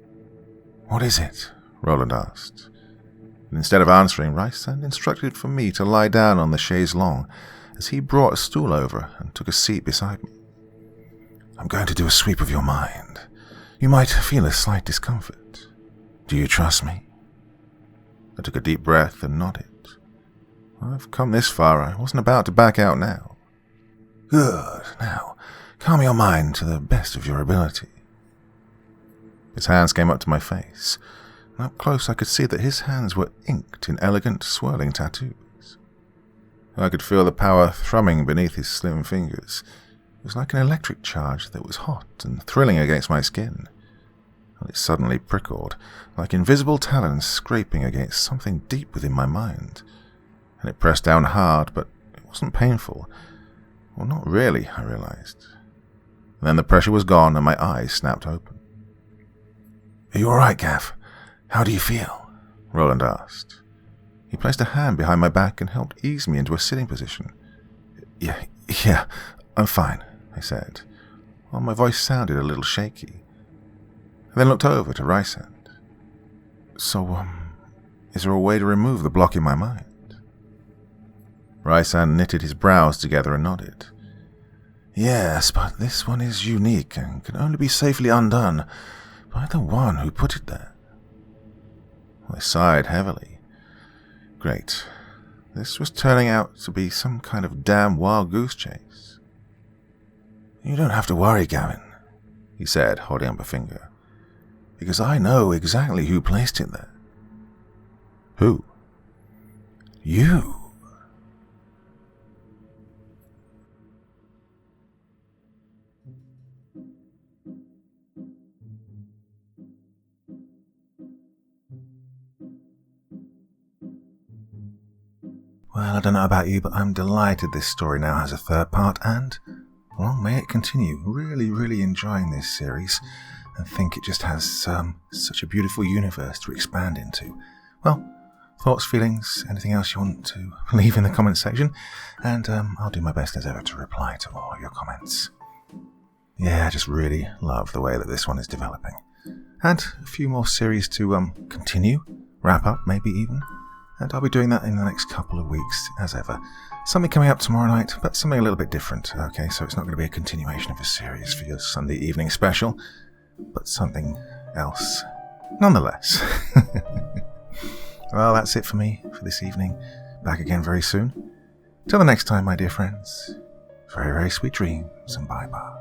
What is it? Roland asked. And instead of answering, Rhysand instructed for me to lie down on the chaise longue as he brought a stool over and took a seat beside me. I'm going to do a sweep of your mind. You might feel a slight discomfort. Do you trust me? I took a deep breath and nodded. I've come this far, I wasn't about to back out now. Good. Now, calm your mind to the best of your ability. His hands came up to my face, and up close I could see that his hands were inked in elegant, swirling tattoos. I could feel the power thrumming beneath his slim fingers. It was like an electric charge that was hot and thrilling against my skin. And it suddenly prickled, like invisible talons scraping against something deep within my mind. And it pressed down hard, but it wasn't painful. Well, not really, I realized. And then the pressure was gone and my eyes snapped open. Are you all right, Gav? How do you feel? Roland asked. He placed a hand behind my back and helped ease me into a sitting position. Yeah, I'm fine, I said, while my voice sounded a little shaky. I then looked over to Rhysand. So, is there a way to remove the block in my mind? Rhysand knitted his brows together and nodded. Yes, but this one is unique and can only be safely undone by the one who put it there. I sighed heavily. Great. This was turning out to be some kind of damn wild goose chase. You don't have to worry, Gavin, he said, holding up a finger, because I know exactly who placed it there. Who? You. Well, I don't know about you, but I'm delighted this story now has a third part, and long may it continue. Really, really enjoying this series, and think it just has such a beautiful universe to expand into. Well, thoughts, feelings, anything else you want to leave in the comment section, and I'll do my best as ever to reply to all of your comments. Yeah, I just really love the way that this one is developing. And a few more series to continue, wrap up maybe even. And I'll be doing that in the next couple of weeks, as ever. Something coming up tomorrow night, but something a little bit different, okay? So it's not going to be a continuation of a series for your Sunday evening special, but something else, nonetheless. Well, that's it for me for this evening. Back again very soon. Till the next time, my dear friends, very, very sweet dreams, and bye-bye.